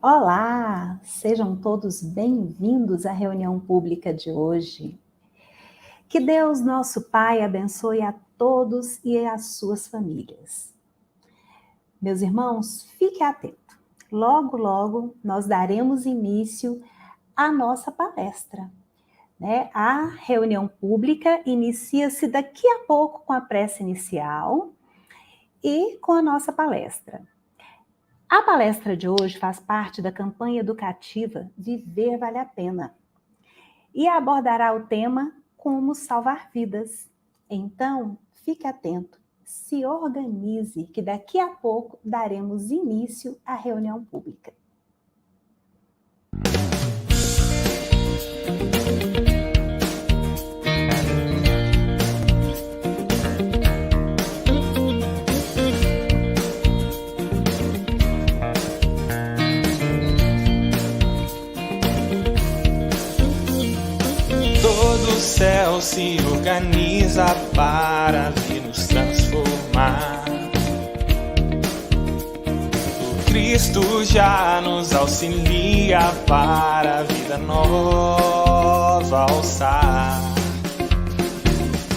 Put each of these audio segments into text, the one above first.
Olá, sejam todos bem-vindos à reunião pública de hoje. Que Deus, nosso Pai, abençoe a todos e as suas famílias. Meus irmãos, fique atento. Logo, logo, nós daremos início à nossa palestra. A reunião pública inicia-se daqui a pouco com a prece inicial e com a nossa palestra. A palestra de hoje faz parte da campanha educativa Viver Vale a Pena e abordará o tema Como Salvar Vidas. Então, fique atento, se organize, que daqui a pouco daremos início à reunião pública. O céu se organiza para vir nos transformar. O Cristo já nos auxilia para a vida nova alçar.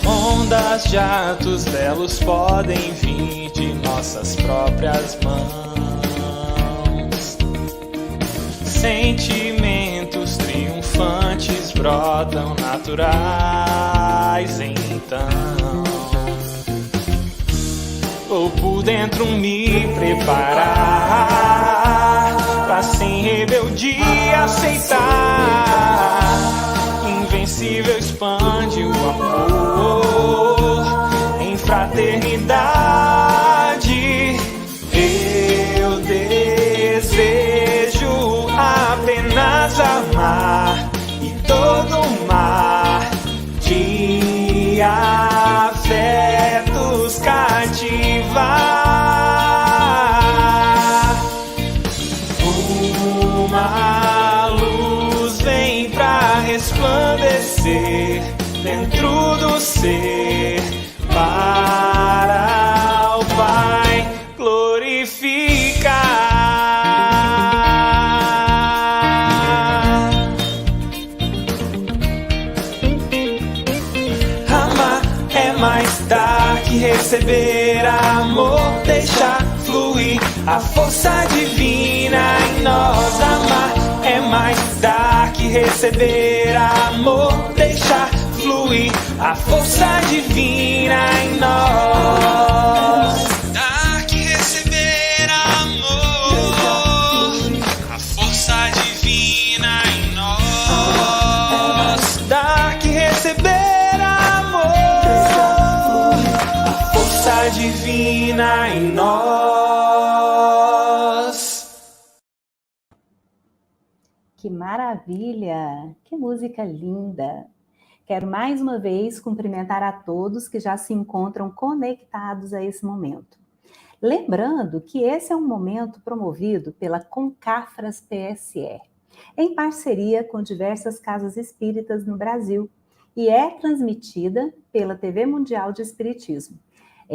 Ondas, jatos belos podem vir de nossas próprias mãos. Sentimentos triunfantes brotam naturais então. Vou por dentro me preparar pra sem rebeldia aceitar. Invencível expande o amor em fraternidade. Eu desejo apenas amar e todo mar de afetos cativar. Uma luz vem pra resplandecer dentro do ser para o Pai glorificar. Que receber amor, deixar fluir a força divina em nós. Amar é mais dar que receber amor, deixar fluir a força divina em nós. Dar que receber amor, a força divina em nós. Dar que receber divina em nós. Que maravilha! Que música linda! Quero mais uma vez cumprimentar a todos que já se encontram conectados a esse momento. Lembrando que esse é um momento promovido pela Concafras PSR, em parceria com diversas casas espíritas no Brasil, e é transmitida pela TV Mundial de Espiritismo.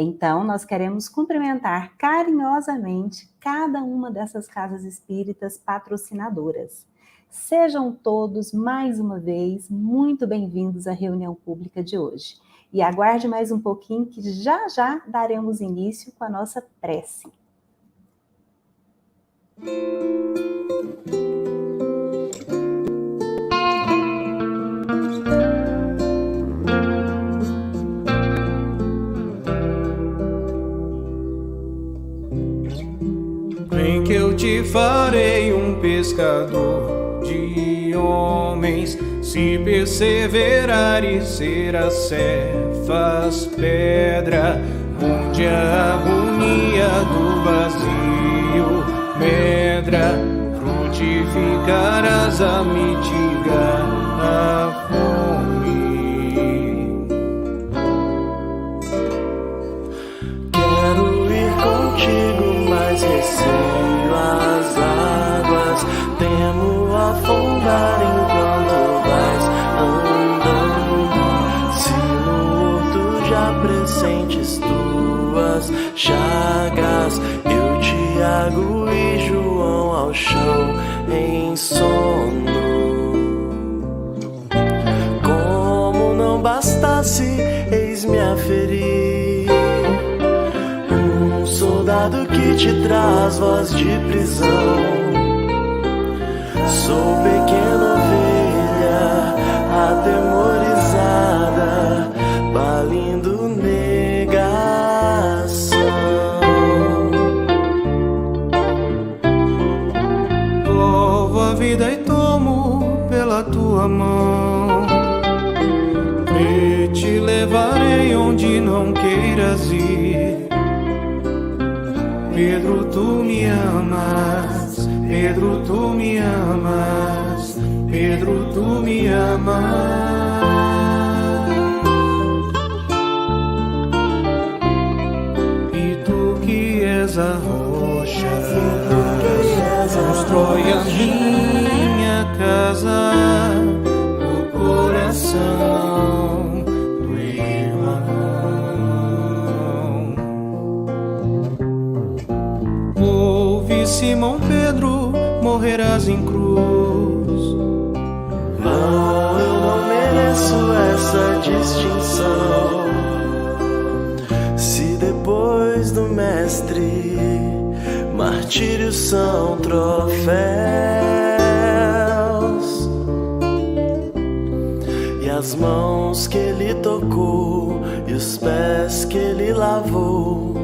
Então, nós queremos cumprimentar carinhosamente cada uma dessas casas espíritas patrocinadoras. Sejam todos, mais uma vez, muito bem-vindos à reunião pública de hoje. E aguarde mais um pouquinho que já já daremos início com a nossa prece. Vem que eu te farei um pescador de homens, se perseverares serás cefas pedra, onde a agonia do vazio medra, frutificarás a mitigar a fome. Quero ir contigo, mas receio as águas, temo afundar enquanto vais andando. Se no horto já pressentes tuas chagas, eu Tiago e João ao chão sono. Como não bastasse, eis-me a ferir. Um soldado que te traz voz de prisão. Sou pequena ovelha atemorizada, balindo negação. Volvo a vida e tomo pela tua mão, e te levarei onde não queiras ir. Pedro, tu me amas, Pedro, tu me amas, Pedro, tu me amas. E tu que és a rocha, constrói a minha casa no coração do irmão. Ouve, Simão Pedro, morrerás em cruz. Não, eu não mereço essa distinção. Se depois do mestre martírios são troféus, e as mãos que ele tocou e os pés que ele lavou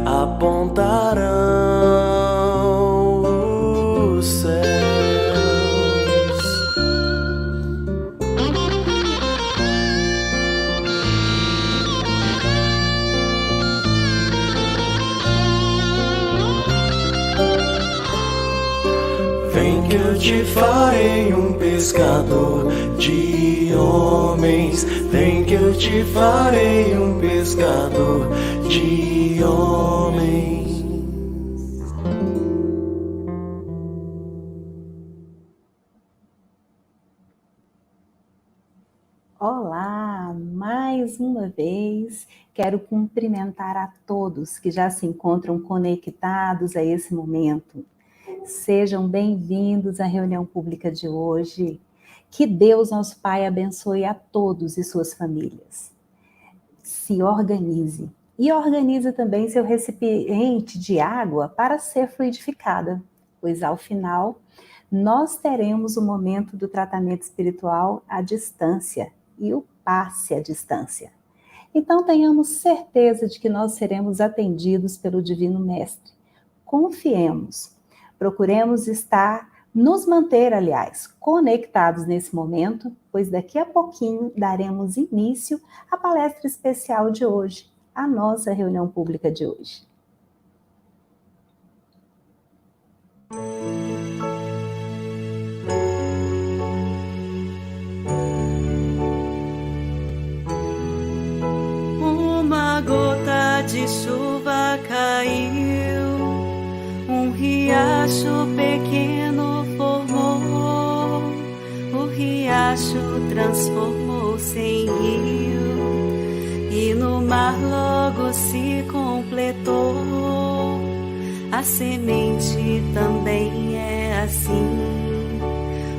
apontarão os céus. Vem que eu te farei um pescador de homens. Vem que eu te farei um pescador de homens. Olá, mais uma vez quero cumprimentar a todos que já se encontram conectados a esse momento. Sejam bem-vindos à reunião pública de hoje. Que Deus, nosso Pai, abençoe a todos e suas famílias. Se organize e organize também seu recipiente de água para ser fluidificada, pois ao final nós teremos o momento do tratamento espiritual à distância e o passe à distância. Então tenhamos certeza de que nós seremos atendidos pelo Divino Mestre. Confiemos. Procuremos nos manter, aliás, conectados nesse momento, pois daqui a pouquinho daremos início à palestra especial de hoje, a nossa reunião pública de hoje. Uma gota de chuva caiu, um riacho pequeno formou, o riacho transformou-se em rio, e no mar logo se completou. A semente também é assim,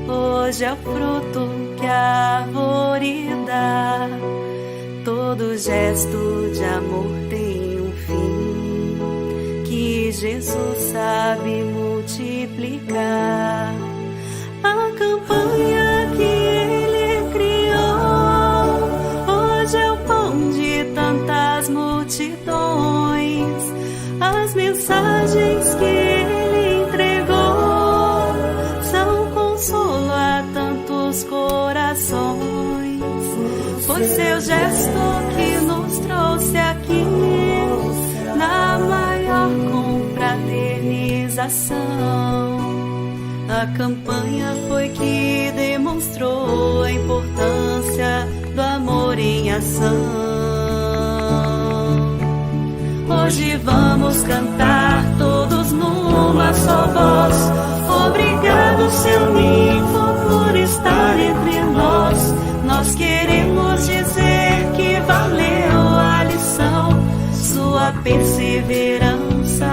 hoje é o fruto que a árvore dá. Todo gesto de amor tem um fim, que Jesus sabe multiplicar. A campanha que Ele criou, hoje é o pão de tantas multidões. As mensagens que Ele entregou são consolo a tantos corações. Foi seu gesto que nos trouxe aqui, na maior confraternização. A campanha foi que demonstrou a importância do amor em ação. Hoje vamos cantar todos numa só voz. Obrigado, seu ninfo, por estar entre nós. Nós queremos dizer que valeu a lição, sua perseverança,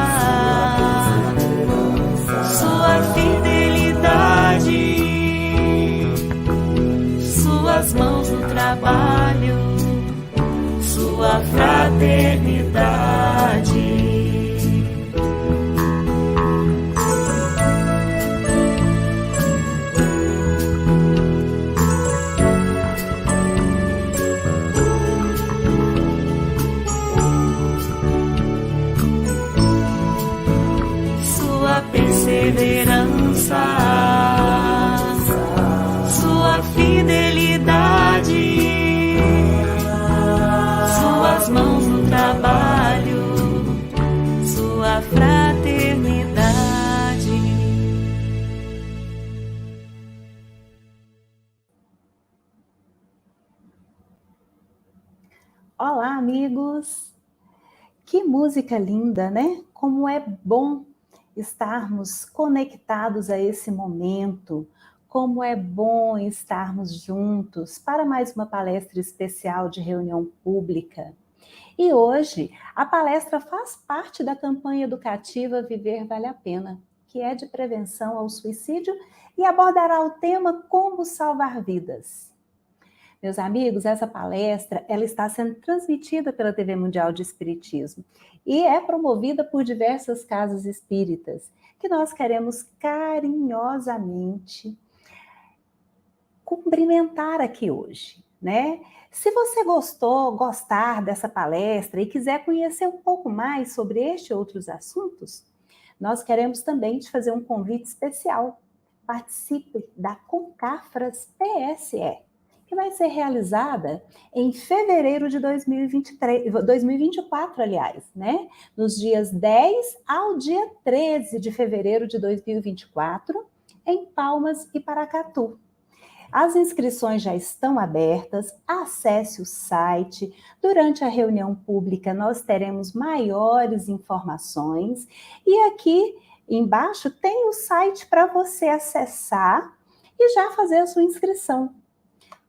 sua fidelidade. trabalho, sua fraternidade. Perseverança, sua fidelidade, suas mãos no trabalho, sua fraternidade. Olá, amigos! Que música linda, né? Como é bom estarmos conectados a esse momento, como é bom estarmos juntos para mais uma palestra especial de reunião pública. E hoje, a palestra faz parte da campanha educativa Viver Vale a Pena, que é de prevenção ao suicídio e abordará o tema Como Salvar Vidas. Meus amigos, essa palestra ela está sendo transmitida pela TV Mundial de Espiritismo e é promovida por diversas casas espíritas, que nós queremos carinhosamente cumprimentar aqui hoje, né? Se você gostar dessa palestra e quiser conhecer um pouco mais sobre este e outros assuntos, nós queremos também te fazer um convite especial. Participe da Concafras PSE, que vai ser realizada em fevereiro de 2024, aliás, né? Nos dias 10 ao dia 13 de fevereiro de 2024, em Palmas e Paracatu. As inscrições já estão abertas, acesse o site. Durante a reunião pública nós teremos maiores informações e aqui embaixo tem o site para você acessar e já fazer a sua inscrição.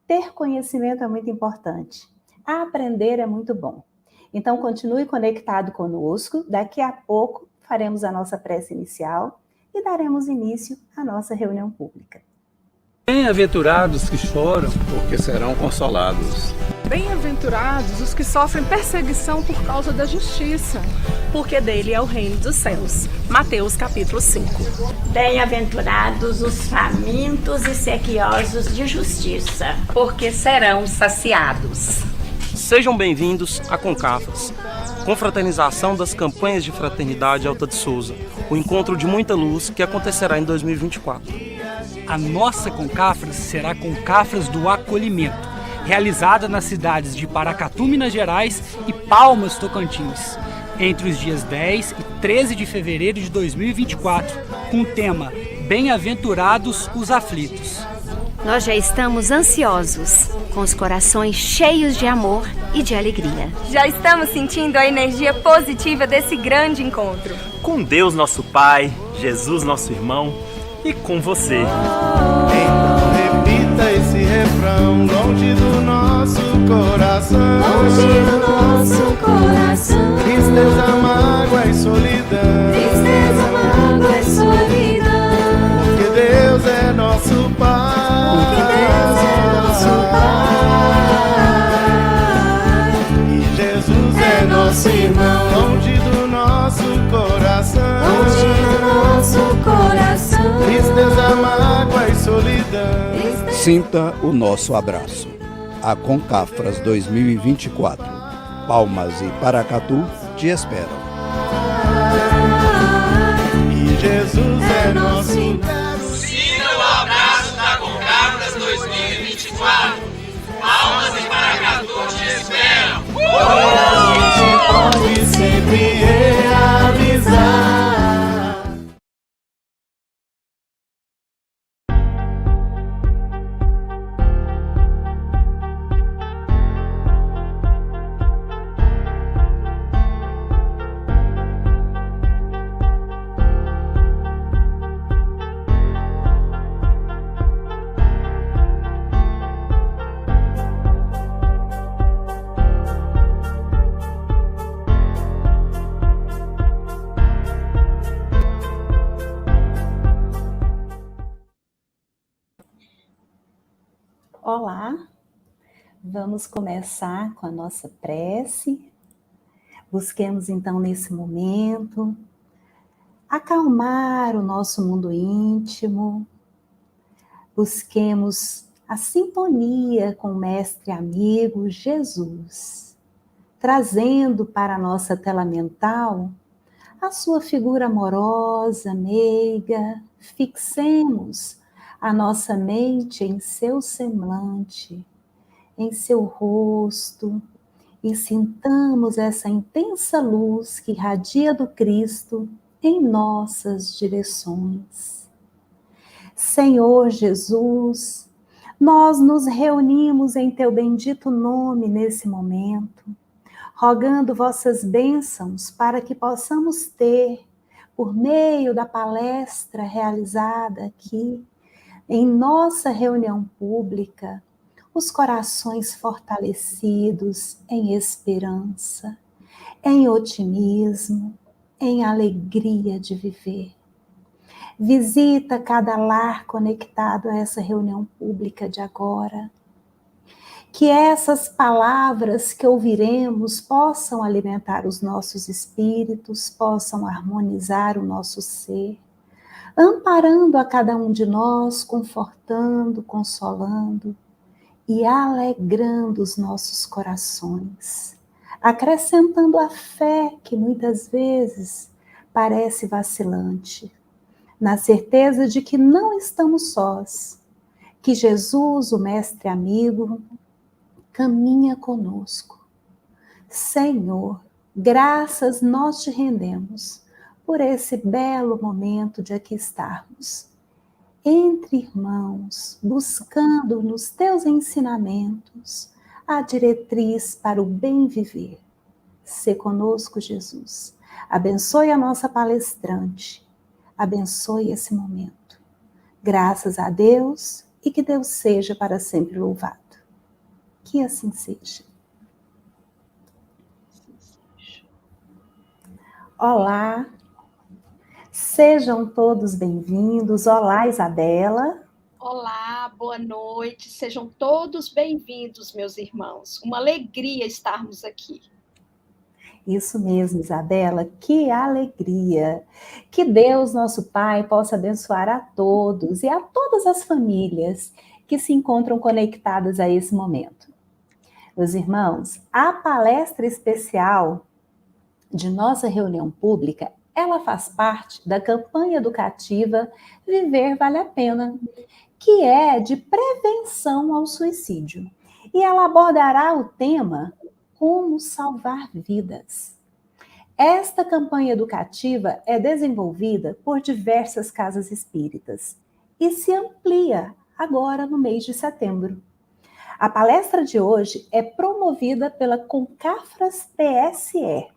Ter conhecimento é muito importante. Aprender é muito bom. Então, continue conectado conosco. Daqui a pouco faremos a nossa prece inicial e daremos início à nossa reunião pública. Bem-aventurados que choram, porque serão consolados. Bem-aventurados os que sofrem perseguição por causa da justiça, porque dele é o reino dos céus. Mateus capítulo 5. Bem-aventurados os famintos e sequiosos de justiça, porque serão saciados. Sejam bem-vindos a Concafras, confraternização das campanhas de fraternidade Alta de Souza, o encontro de muita luz que acontecerá em 2024. A nossa Concafras será Concafras do Acolhimento, realizada nas cidades de Paracatu, Minas Gerais e Palmas, Tocantins, entre os dias 10 e 13 de fevereiro de 2024, com o tema Bem-aventurados os aflitos. Nós já estamos ansiosos, com os corações cheios de amor e de alegria. Já estamos sentindo a energia positiva desse grande encontro. Com Deus nosso Pai, Jesus nosso irmão e com você. Então repita esse refrão, longe do nosso coração. Longe do nosso coração. Tristeza, mágoa e solidão. Tristeza, mágoa e solidão. Porque Deus é nosso Pai. Porque Deus é nosso Pai. E Jesus é nosso irmão, longe do nosso coração. Longe do nosso coração. Tristeza, mágoa e solidão. Sinta o nosso abraço. A Concafras 2024. Palmas e Paracatu te esperam. E Jesus é nosso. Sinta o abraço da Concafras 2024. Palmas e Paracatu te esperam. A gente pode sempre realizar. Olá, Vamos começar com a nossa prece. Busquemos então nesse momento acalmar o nosso mundo íntimo. Busquemos a sintonia com o mestre amigo Jesus, trazendo para a nossa tela mental a sua figura amorosa, meiga. Fixemos a nossa mente em seu semblante, em seu rosto, e sintamos essa intensa luz que irradia do Cristo em nossas direções. Senhor Jesus, nós nos reunimos em teu bendito nome nesse momento, rogando vossas bênçãos para que possamos ter, por meio da palestra realizada aqui, em nossa reunião pública, os corações fortalecidos em esperança, em otimismo, em alegria de viver. Visita cada lar conectado a essa reunião pública de agora. Que essas palavras que ouviremos possam alimentar os nossos espíritos, possam harmonizar o nosso ser, amparando a cada um de nós, confortando, consolando e alegrando os nossos corações, acrescentando a fé que muitas vezes parece vacilante, na certeza de que não estamos sós, que Jesus, o mestre amigo, caminha conosco. Senhor, graças nós te rendemos por esse belo momento de aqui estarmos, entre irmãos, buscando nos teus ensinamentos a diretriz para o bem viver. Sê conosco, Jesus. Abençoe a nossa palestrante. Abençoe esse momento. Graças a Deus e que Deus seja para sempre louvado. Que assim seja. Olá. Sejam todos bem-vindos. Olá, Isabela. Olá, boa noite. Sejam todos bem-vindos, meus irmãos. Uma alegria estarmos aqui. Isso mesmo, Isabela. Que alegria. Que Deus, nosso Pai, possa abençoar a todos e a todas as famílias que se encontram conectadas a esse momento. Meus irmãos, a palestra especial de nossa reunião pública, ela faz parte da campanha educativa Viver Vale a Pena, que é de prevenção ao suicídio. E ela abordará o tema Como Salvar Vidas. Esta campanha educativa é desenvolvida por diversas casas espíritas e se amplia agora no mês de setembro. A palestra de hoje é promovida pela Concafras PSE,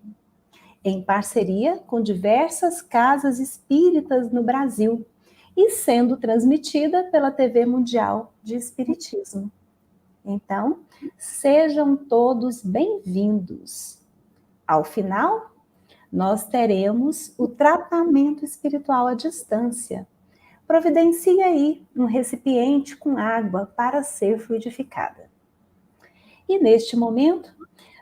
em parceria com diversas casas espíritas no Brasil e sendo transmitida pela TV Mundial de Espiritismo. Então, sejam todos bem-vindos. Ao final, nós teremos o tratamento espiritual à distância. Providencie aí um recipiente com água para ser fluidificada. E neste momento,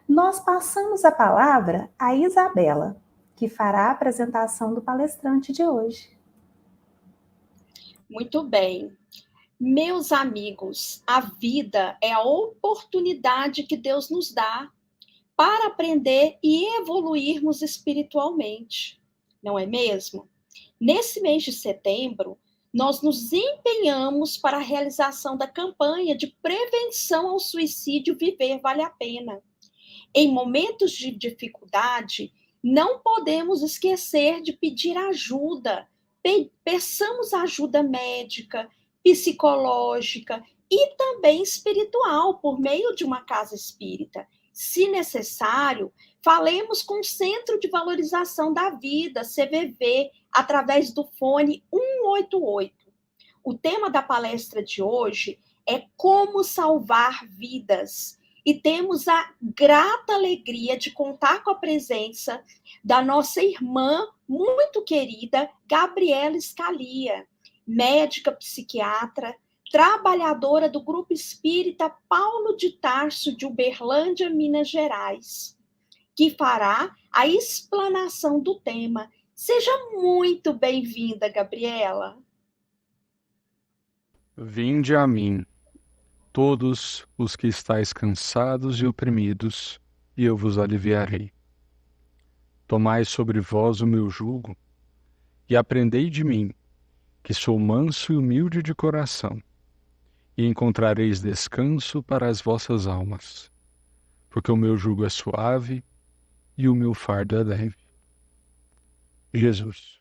nós passamos a palavra a Isabela, que fará a apresentação do palestrante de hoje. Muito bem. Meus amigos, a vida é a oportunidade que Deus nos dá para aprender e evoluirmos espiritualmente, não é mesmo? Nesse mês de setembro, nós nos empenhamos para a realização da campanha de prevenção ao suicídio Viver Vale a Pena. Em momentos de dificuldade, não podemos esquecer de pedir ajuda. Peçamos ajuda médica, psicológica e também espiritual por meio de uma casa espírita. Se necessário, falemos com o Centro de Valorização da Vida, CVV, através do fone 188. O tema da palestra de hoje é Como Salvar Vidas. E temos a grata alegria de contar com a presença da nossa irmã muito querida, Gabriela Scalia, médica psiquiatra, trabalhadora do Grupo Espírita Paulo de Tarso, de Uberlândia, Minas Gerais, que fará a explanação do tema. Seja muito bem-vinda, Gabriela. Vinde a mim, todos os que estáis cansados e oprimidos, e eu vos aliviarei. Tomai sobre vós o meu jugo, e aprendei de mim, que sou manso e humilde de coração, e encontrareis descanso para as vossas almas, porque o meu jugo é suave e o meu fardo é leve. Jesus.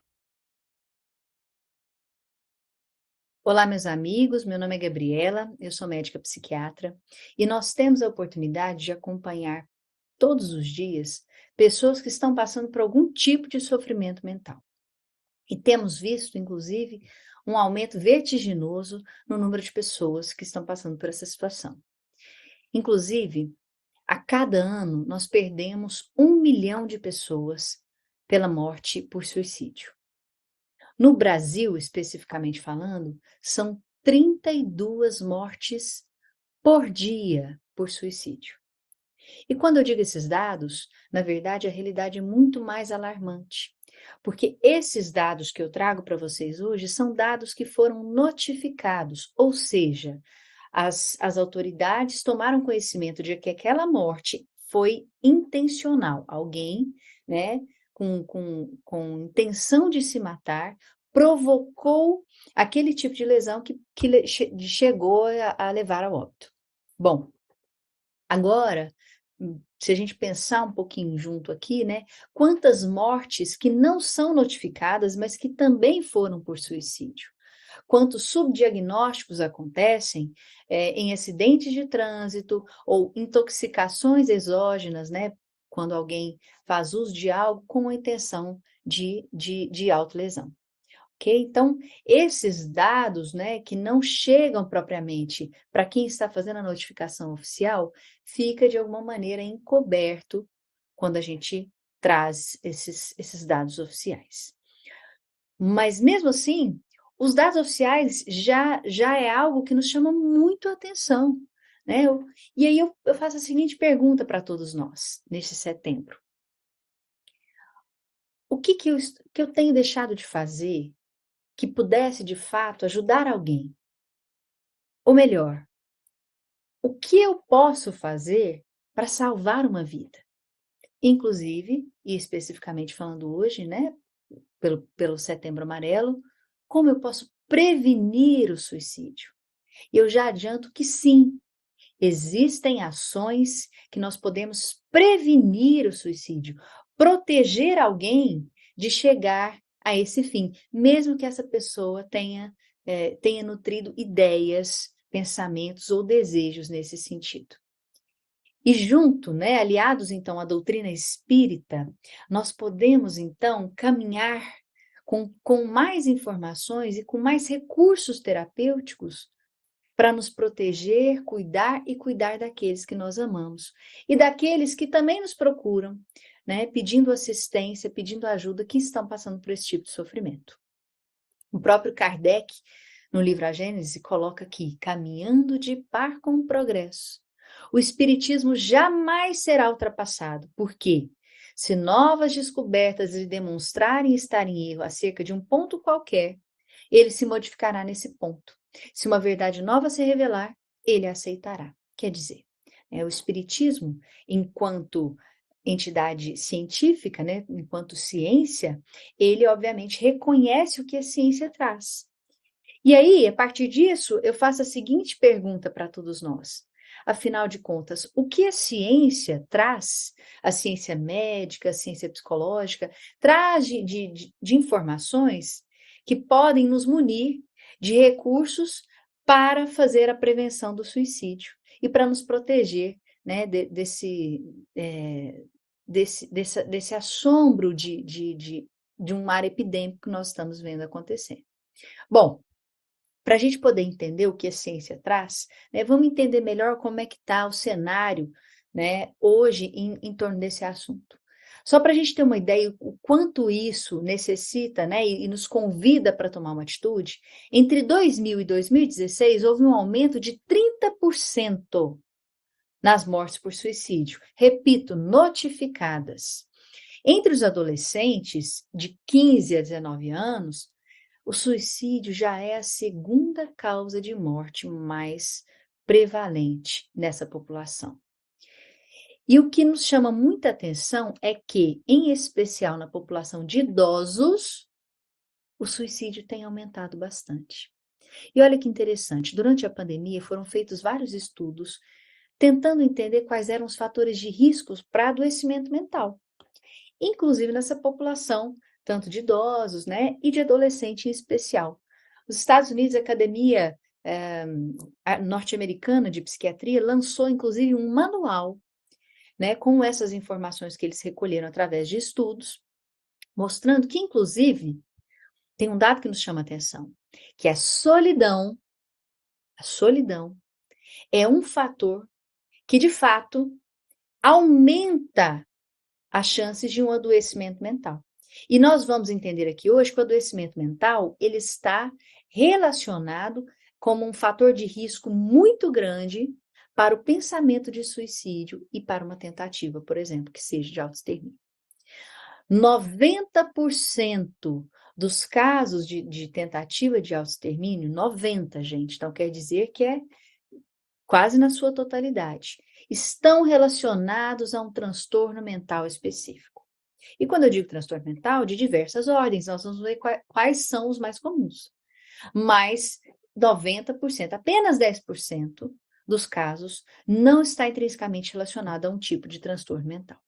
Olá, meus amigos, meu nome é Gabriela, eu sou médica psiquiatra, e nós temos a oportunidade de acompanhar todos os dias pessoas que estão passando por algum tipo de sofrimento mental. E temos visto, inclusive, um aumento vertiginoso no número de pessoas que estão passando por essa situação. Inclusive, a cada ano, nós perdemos 1 milhão de pessoas pela morte por suicídio. No Brasil, especificamente falando, são 32 mortes por dia por suicídio. E quando eu digo esses dados, na verdade, a realidade é muito mais alarmante. Porque esses dados que eu trago para vocês hoje são dados que foram notificados, ou seja, as autoridades tomaram conhecimento de que aquela morte foi intencional. Alguém, né, com intenção de se matar, provocou aquele tipo de lesão que chegou a levar ao óbito. Bom, agora, se a gente pensar um pouquinho junto aqui, né, quantas mortes que não são notificadas, mas que também foram por suicídio? Quantos subdiagnósticos acontecem em acidentes de trânsito ou intoxicações exógenas, né, quando alguém faz uso de algo com a intenção de autolesão. Okay? Então, esses dados, né, que não chegam propriamente para quem está fazendo a notificação oficial, fica de alguma maneira encoberto quando a gente traz esses dados oficiais. Mas mesmo assim, os dados oficiais já é algo que nos chama muito a atenção, né? E aí eu faço a seguinte pergunta para todos nós, neste setembro. O que eu tenho deixado de fazer que pudesse, de fato, ajudar alguém? Ou melhor, o que eu posso fazer para salvar uma vida? Inclusive, e especificamente falando hoje, né, pelo Setembro Amarelo, como eu posso prevenir o suicídio? E eu já adianto que sim, existem ações que nós podemos prevenir o suicídio, proteger alguém de chegar a esse fim, mesmo que essa pessoa tenha nutrido ideias, pensamentos ou desejos nesse sentido. E junto, né, aliados então à doutrina espírita, nós podemos então caminhar com mais informações e com mais recursos terapêuticos para nos proteger, cuidar e cuidar daqueles que nós amamos. E daqueles que também nos procuram, né, pedindo assistência, pedindo ajuda, que estão passando por esse tipo de sofrimento. O próprio Kardec, no livro A Gênese, coloca aqui, caminhando de par com o progresso. O espiritismo jamais será ultrapassado. Por quê? Se novas descobertas lhe demonstrarem estar em erro acerca de um ponto qualquer, ele se modificará nesse ponto. Se uma verdade nova se revelar, ele a aceitará. Quer dizer, o espiritismo, enquanto entidade científica, né, enquanto ciência, ele obviamente reconhece o que a ciência traz. E aí, a partir disso, eu faço a seguinte pergunta para todos nós. Afinal de contas, o que a ciência traz, a ciência médica, a ciência psicológica, traz de informações que podem nos munir de recursos para fazer a prevenção do suicídio e para nos proteger, né, desse assombro de um mar epidêmico que nós estamos vendo acontecer. Bom, para a gente poder entender o que a ciência traz, né, vamos entender melhor como é que está o cenário, né, hoje em torno desse assunto. Só para a gente ter uma ideia o quanto isso necessita, né, e nos convida para tomar uma atitude, entre 2000 e 2016 houve um aumento de 30% nas mortes por suicídio. Repito, notificadas. Entre os adolescentes de 15 a 19 anos, o suicídio já é a segunda causa de morte mais prevalente nessa população. E o que nos chama muita atenção é que, em especial na população de idosos, o suicídio tem aumentado bastante. E olha que interessante, durante a pandemia foram feitos vários estudos tentando entender quais eram os fatores de riscos para adoecimento mental, inclusive nessa população, tanto de idosos, né, e de adolescente em especial. Os Estados Unidos, a Academia Norte-Americana de Psiquiatria lançou, inclusive, um manual, né, com essas informações que eles recolheram através de estudos, mostrando que, inclusive, tem um dado que nos chama a atenção, que a solidão é um fator que, de fato, aumenta as chances de um adoecimento mental. E nós vamos entender aqui hoje que o adoecimento mental, ele está relacionado como um fator de risco muito grande para o pensamento de suicídio e para uma tentativa, por exemplo, que seja de autoextermínio. 90% dos casos de tentativa de autoextermínio, 90%, gente, então quer dizer que é quase na sua totalidade, estão relacionados a um transtorno mental específico. E quando eu digo transtorno mental, de diversas ordens, nós vamos ver quais são os mais comuns. Mas 90%, apenas 10% dos casos não está intrinsecamente relacionado a um tipo de transtorno mental.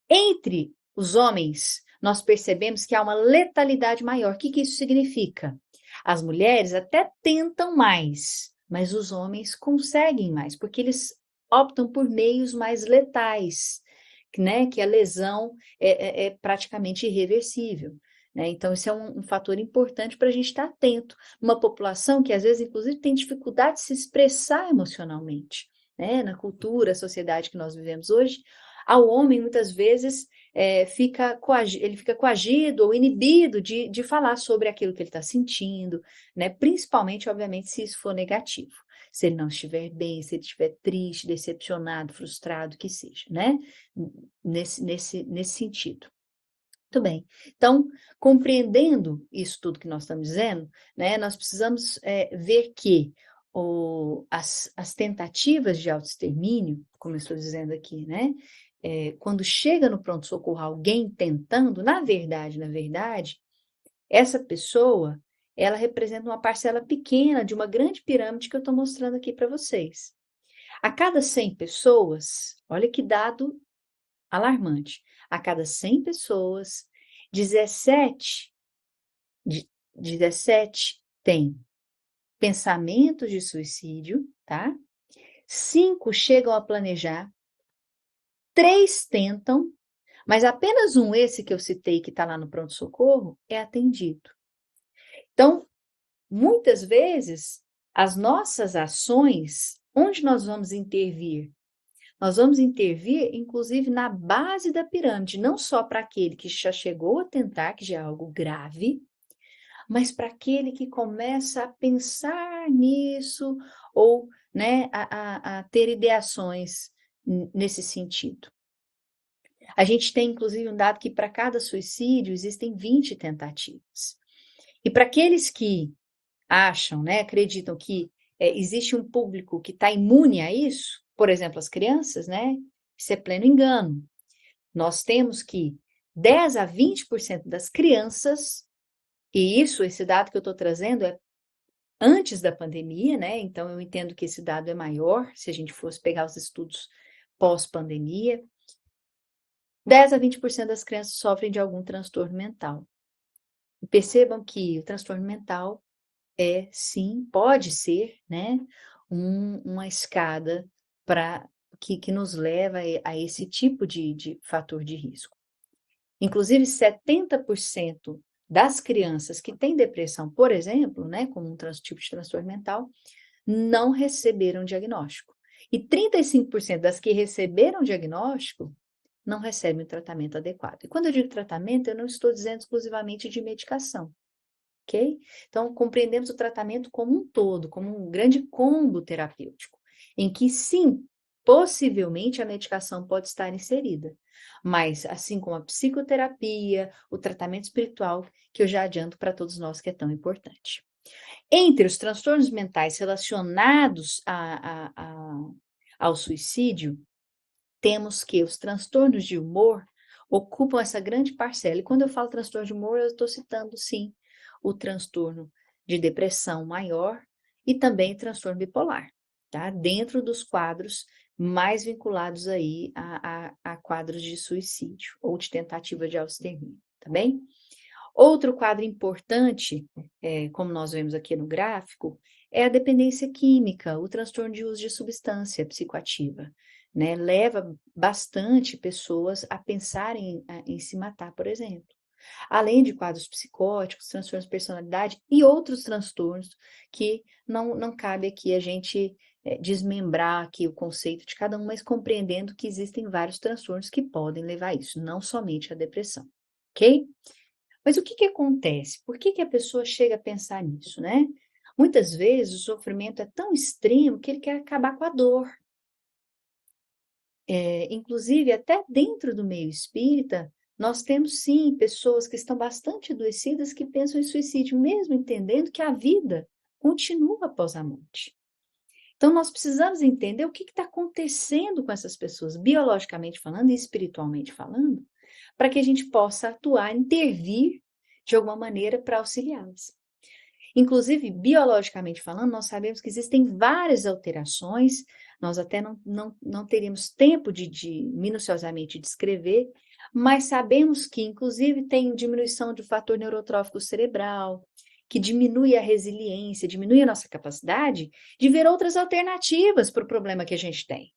Entre os homens, nós percebemos que há uma letalidade maior. O que isso significa? As mulheres até tentam mais, mas os homens conseguem mais, porque eles optam por meios mais letais, né? Que a lesão é praticamente irreversível. Né? Então, isso é um fator importante para a gente estar atento. Uma população que, às vezes, inclusive, tem dificuldade de se expressar emocionalmente. Né? Na cultura, sociedade que nós vivemos hoje, ao homem, muitas vezes, ele fica coagido ou inibido de falar sobre aquilo que ele está sentindo, né? Principalmente, obviamente, se isso for negativo. Se ele não estiver bem, se ele estiver triste, decepcionado, frustrado, que seja, né? Nesse sentido. Muito bem. Então, compreendendo isso tudo que nós estamos dizendo, né, nós precisamos ver que as tentativas de autoextermínio, como eu estou dizendo aqui, né, quando chega no pronto-socorro alguém tentando, na verdade, essa pessoa, ela representa uma parcela pequena de uma grande pirâmide que eu estou mostrando aqui para vocês. A cada 100 pessoas, olha que dado alarmante, a cada 100 pessoas, 17 têm pensamentos de suicídio, tá? 5 chegam a planejar, 3 tentam, mas apenas esse que eu citei, que está lá no pronto-socorro, é atendido. Então, muitas vezes, as nossas ações, onde nós vamos intervir? Nós vamos intervir, inclusive, na base da pirâmide, não só para aquele que já chegou a tentar, que já é algo grave, mas para aquele que começa a pensar nisso ou, né, a ter ideações nesse sentido. A gente tem, inclusive, um dado que para cada suicídio existem 20 tentativas. E para aqueles que acham, né, acreditam que existe um público que está imune a isso, por exemplo, as crianças, né? Isso é pleno engano. Nós temos que 10 a 20% das crianças, e esse dado que eu estou trazendo é antes da pandemia, né? Então, eu entendo que esse dado é maior, se a gente fosse pegar os estudos pós-pandemia. 10 a 20% das crianças sofrem de algum transtorno mental. E percebam que o transtorno mental sim, pode ser, né, uma escada que nos leva a esse tipo de fator de risco. Inclusive, 70% das crianças que têm depressão, por exemplo, né, como um tipo de transtorno mental, não receberam diagnóstico. E 35% das que receberam diagnóstico não recebem o tratamento adequado. E quando eu digo tratamento, eu não estou dizendo exclusivamente de medicação, ok? Então, compreendemos o tratamento como um todo, como um grande combo terapêutico, em que, sim, possivelmente a medicação pode estar inserida, mas assim como a psicoterapia, o tratamento espiritual, que eu já adianto para todos nós que é tão importante. Entre os transtornos mentais relacionados ao suicídio, temos que os transtornos de humor ocupam essa grande parcela. E quando eu falo transtorno de humor, eu estou citando, sim, o transtorno de depressão maior e também transtorno bipolar, tá? Dentro dos quadros mais vinculados aí a quadros de suicídio ou de tentativa de autoextermínio, tá bem? Outro quadro importante, como nós vemos aqui no gráfico, é a dependência química, o transtorno de uso de substância psicoativa, né? Leva bastante pessoas a pensarem em se matar, por exemplo. Além de quadros psicóticos, transtornos de personalidade e outros transtornos que não cabe aqui a gente desmembrar aqui o conceito de cada um, mas compreendendo que existem vários transtornos que podem levar a isso, não somente a depressão, ok? Mas o que acontece? Por que a pessoa chega a pensar nisso, né? Muitas vezes o sofrimento é tão extremo que ele quer acabar com a dor. Inclusive, até dentro do meio espírita, nós temos sim pessoas que estão bastante adoecidas que pensam em suicídio, mesmo entendendo que a vida continua após a morte. Então, nós precisamos entender o que está acontecendo com essas pessoas, biologicamente falando e espiritualmente falando, para que a gente possa atuar, intervir de alguma maneira para auxiliá-las. Inclusive, biologicamente falando, nós sabemos que existem várias alterações, nós até não teríamos tempo de minuciosamente descrever, mas sabemos que, inclusive, tem diminuição do fator neurotrófico cerebral, que diminui a resiliência, diminui a nossa capacidade de ver outras alternativas para o problema que a gente tem.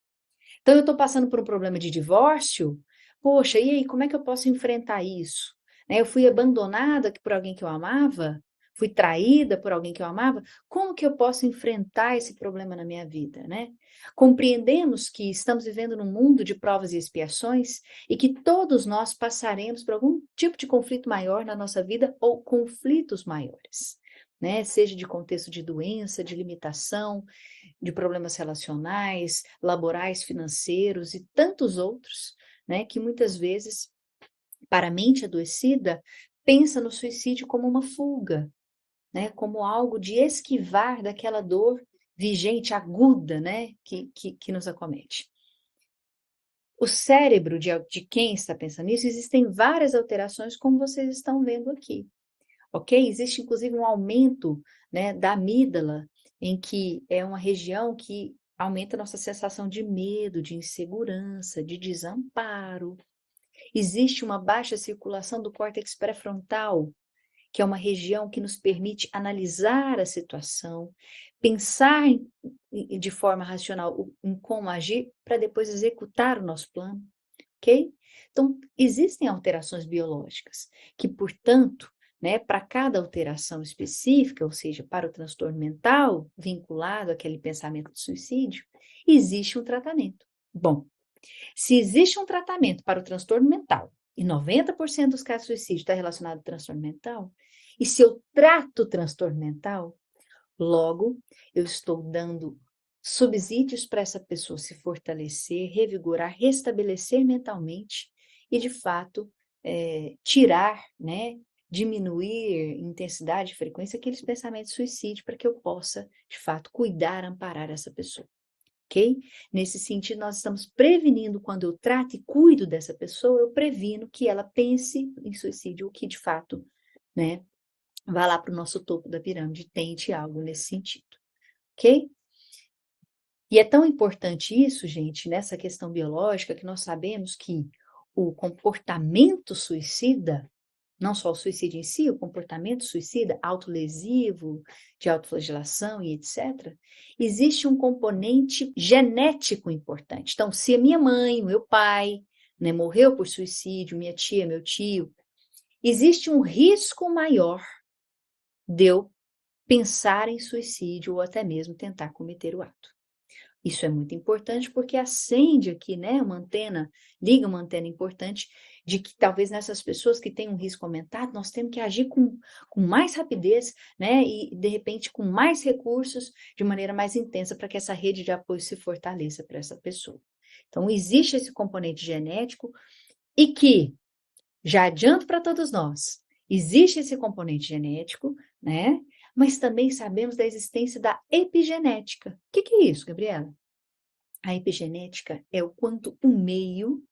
Então, eu estou passando por um problema de divórcio, poxa, e aí, como é que eu posso enfrentar isso? Eu fui abandonada por alguém que eu amava? Fui traída por alguém que eu amava? Como que eu posso enfrentar esse problema na minha vida, né? Compreendemos que estamos vivendo num mundo de provas e expiações e que todos nós passaremos por algum tipo de conflito maior na nossa vida ou conflitos maiores, né? Seja de contexto de doença, de limitação, de problemas relacionais, laborais, financeiros e tantos outros, né? Que muitas vezes, para a mente adoecida, pensa no suicídio como uma fuga, né, como algo de esquivar daquela dor vigente, aguda, né, que nos acomete. O cérebro de quem está pensando nisso, existem várias alterações, como vocês estão vendo aqui, ok? Existe, inclusive, um aumento, né, da amígdala, em que é uma região que aumenta a nossa sensação de medo, de insegurança, de desamparo. Existe uma baixa circulação do córtex pré-frontal, que é uma região que nos permite analisar a situação, pensar de forma racional em como agir para depois executar o nosso plano, ok? Então, existem alterações biológicas que, portanto, né, para cada alteração específica, ou seja, para o transtorno mental vinculado àquele pensamento de suicídio, existe um tratamento. Bom, se existe um tratamento para o transtorno mental, e 90% dos casos de suicídio está relacionado ao transtorno mental, e se eu trato o transtorno mental, logo eu estou dando subsídios para essa pessoa se fortalecer, revigorar, restabelecer mentalmente e, de fato, tirar, né, diminuir intensidade e frequência aqueles pensamentos de suicídio para que eu possa, de fato, cuidar, amparar essa pessoa. Ok? Nesse sentido, nós estamos prevenindo, quando eu trato e cuido dessa pessoa, eu previno que ela pense em suicídio, o que de fato, né, vá lá para o nosso topo da pirâmide, tente algo nesse sentido. Ok? E é tão importante isso, gente, nessa questão biológica, que nós sabemos que o comportamento suicida, não só o suicídio em si, o comportamento suicida, autolesivo, de autoflagelação e etc., existe um componente genético importante. Então, se a minha mãe, o meu pai, né, morreu por suicídio, minha tia, meu tio, existe um risco maior de eu pensar em suicídio ou até mesmo tentar cometer o ato. Isso é muito importante porque acende aqui, né, uma antena, liga uma antena importante de que talvez nessas pessoas que têm um risco aumentado, nós temos que agir com mais rapidez, né, e de repente com mais recursos, de maneira mais intensa, para que essa rede de apoio se fortaleça para essa pessoa. Então, existe esse componente genético e que, já adianto para todos nós, existe esse componente genético, né, mas também sabemos da existência da epigenética. O que é isso, Gabriela? A epigenética é o quanto o meio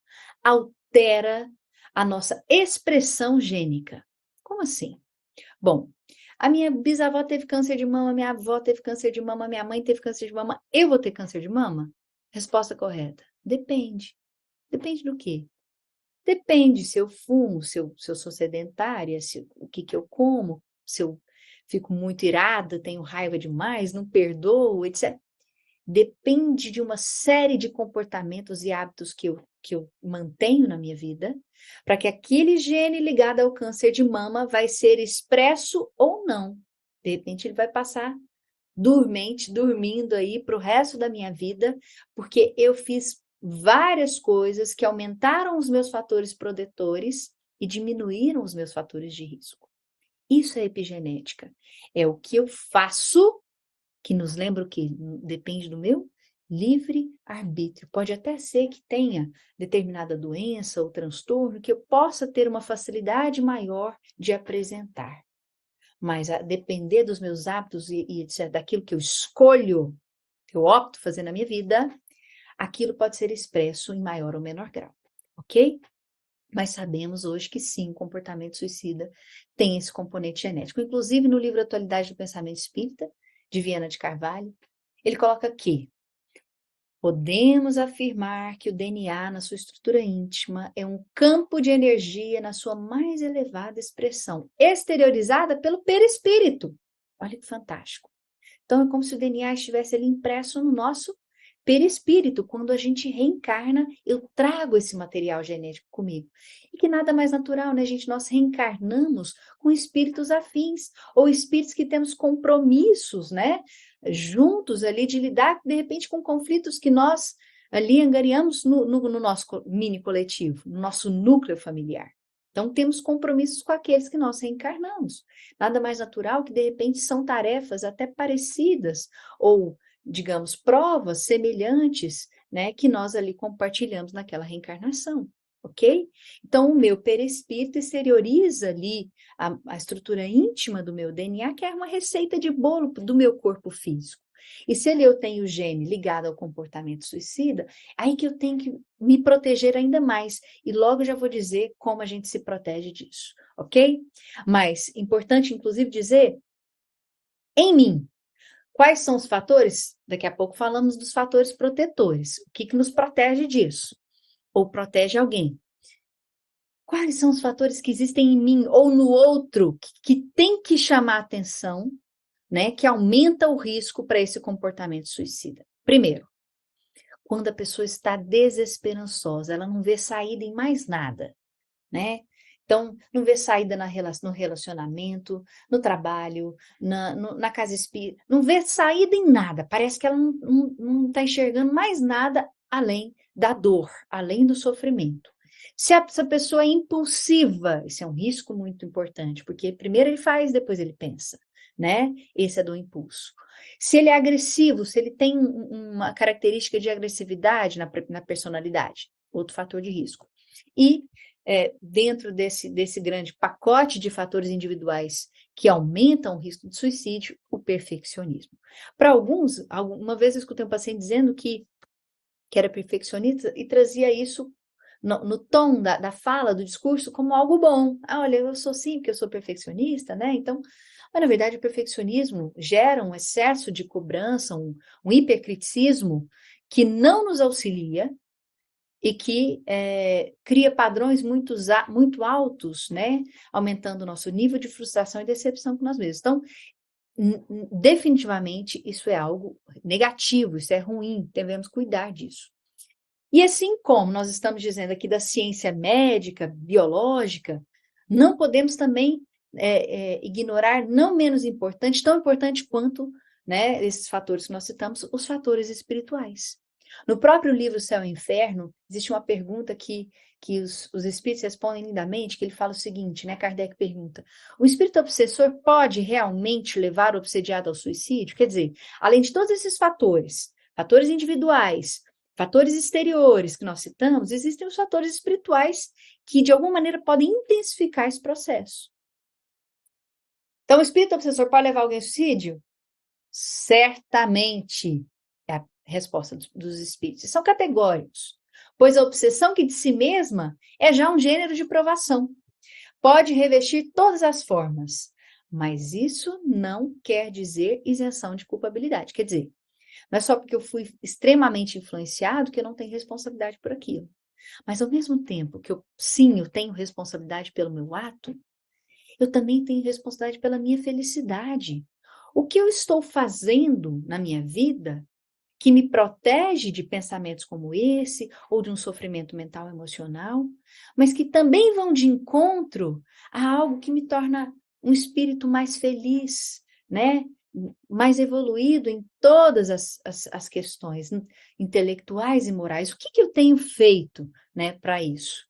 altera a nossa expressão gênica. Como assim? Bom, a minha bisavó teve câncer de mama, minha avó teve câncer de mama, minha mãe teve câncer de mama, eu vou ter câncer de mama? Resposta correta. Depende. Depende do quê? Depende se eu fumo, se eu sou sedentária, o que eu como, se eu fico muito irada, tenho raiva demais, não perdoo, etc. Depende de uma série de comportamentos e hábitos que eu mantenho na minha vida, para que aquele gene ligado ao câncer de mama vai ser expresso ou não. De repente ele vai passar dormindo aí para o resto da minha vida, porque eu fiz várias coisas que aumentaram os meus fatores protetores e diminuíram os meus fatores de risco. Isso é epigenética. É o que eu faço, que nos lembra que depende do meu livre-arbítrio. Pode até ser que tenha determinada doença ou transtorno que eu possa ter uma facilidade maior de apresentar. Mas a depender dos meus hábitos e daquilo que eu escolho, que eu opto fazer na minha vida, aquilo pode ser expresso em maior ou menor grau, ok? Mas sabemos hoje que sim, o comportamento suicida tem esse componente genético. Inclusive, no livro Atualidade do Pensamento Espírita, de Viana de Carvalho, ele coloca que podemos afirmar que o DNA, na sua estrutura íntima, é um campo de energia na sua mais elevada expressão, exteriorizada pelo perispírito. Olha que fantástico. Então, é como se o DNA estivesse ali impresso no nosso perispírito. Quando a gente reencarna, eu trago esse material genético comigo. E que nada mais natural, né, gente? Nós reencarnamos com espíritos afins, ou espíritos que temos compromissos, né, juntos ali, de lidar, de repente, com conflitos que nós ali angariamos no nosso mini coletivo, no nosso núcleo familiar. Então, temos compromissos com aqueles que nós reencarnamos. Nada mais natural que, de repente, são tarefas até parecidas, ou digamos, provas semelhantes, né, que nós ali compartilhamos naquela reencarnação, ok? Então, o meu perispírito exterioriza ali a estrutura íntima do meu DNA, que é uma receita de bolo do meu corpo físico. E se eu tenho o gene ligado ao comportamento suicida, aí que eu tenho que me proteger ainda mais. E logo já vou dizer como a gente se protege disso, ok? Mas, importante, inclusive, dizer, em mim, quais são os fatores? Daqui a pouco falamos dos fatores protetores. O que nos protege disso? Ou protege alguém? Quais são os fatores que existem em mim ou no outro que tem que chamar atenção, né, que aumenta o risco para esse comportamento suicida? Primeiro, quando a pessoa está desesperançosa, ela não vê saída em mais nada, né? Então, não vê saída no relacionamento, no trabalho, na casa espírita, não vê saída em nada, parece que ela não está enxergando mais nada além da dor, além do sofrimento. Se essa pessoa é impulsiva, isso é um risco muito importante, porque primeiro ele faz, depois ele pensa, né? Esse é do impulso. Se ele é agressivo, se ele tem uma característica de agressividade na personalidade, outro fator de risco. E dentro desse grande pacote de fatores individuais que aumentam o risco de suicídio, o perfeccionismo. Para alguns, uma vez eu escutei um paciente dizendo que era perfeccionista e trazia isso no tom da fala, do discurso, como algo bom. Olha, eu sou sim, porque eu sou perfeccionista, né? Então, mas na verdade o perfeccionismo gera um excesso de cobrança, um hipercriticismo que não nos auxilia e que cria padrões muito altos, né? Aumentando o nosso nível de frustração e decepção com nós mesmos. Então, definitivamente, isso é algo negativo, isso é ruim, devemos cuidar disso. E assim como nós estamos dizendo aqui da ciência médica, biológica, não podemos também ignorar, não menos importante, tão importante quanto né, esses fatores que nós citamos, os fatores espirituais. No próprio livro Céu e Inferno, existe uma pergunta que os espíritos respondem lindamente, que ele fala o seguinte, né, Kardec pergunta, o espírito obsessor pode realmente levar o obsediado ao suicídio? Quer dizer, além de todos esses fatores, fatores individuais, fatores exteriores que nós citamos, existem os fatores espirituais que, de alguma maneira, podem intensificar esse processo. Então, o espírito obsessor pode levar alguém ao suicídio? Certamente, é a resposta dos espíritos. São categóricos, pois a obsessão que de si mesma é já um gênero de provação. Pode revestir todas as formas, mas isso não quer dizer isenção de culpabilidade. Quer dizer, não é só porque eu fui extremamente influenciado que eu não tenho responsabilidade por aquilo. Mas ao mesmo tempo que eu tenho responsabilidade pelo meu ato, eu também tenho responsabilidade pela minha felicidade. O que eu estou fazendo na minha vida que me protege de pensamentos como esse, ou de um sofrimento mental emocional, mas que também vão de encontro a algo que me torna um espírito mais feliz, né? Mais evoluído em todas as questões intelectuais e morais. O que eu tenho feito, né, para isso?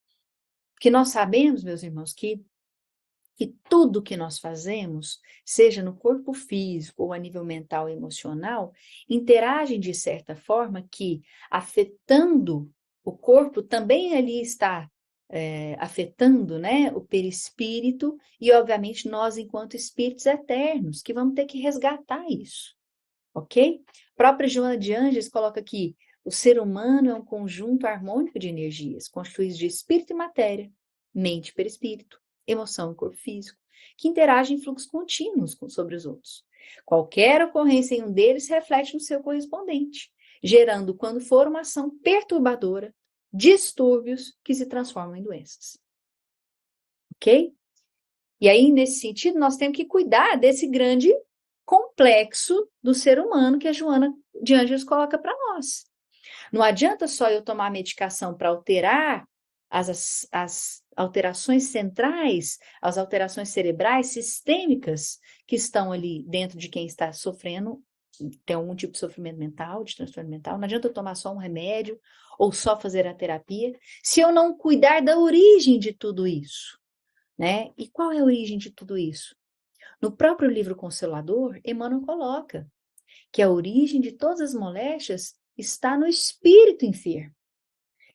Porque nós sabemos, meus irmãos, que tudo que nós fazemos, seja no corpo físico ou a nível mental e emocional, interagem de certa forma que, afetando o corpo, também ali está afetando, né, o perispírito e, obviamente, nós, enquanto espíritos eternos, que vamos ter que resgatar isso, ok? A própria Joana de Ângeles coloca aqui, o ser humano é um conjunto harmônico de energias, constituídos de espírito e matéria, mente e perispírito, emoção e corpo físico, que interagem em fluxos contínuos sobre os outros. Qualquer ocorrência em um deles reflete no seu correspondente, gerando, quando for, uma ação perturbadora, distúrbios que se transformam em doenças. Ok? E aí, nesse sentido, nós temos que cuidar desse grande complexo do ser humano que a Joana de Ângeles coloca para nós. Não adianta só eu tomar medicação para alterar as alterações centrais, as alterações cerebrais sistêmicas que estão ali dentro de quem está sofrendo, tem algum tipo de sofrimento mental, de transtorno mental. Não adianta eu tomar só um remédio ou só fazer a terapia, se eu não cuidar da origem de tudo isso, né? E qual é a origem de tudo isso? No próprio livro Consolador, Emmanuel coloca que a origem de todas as moléstias está no espírito enfermo.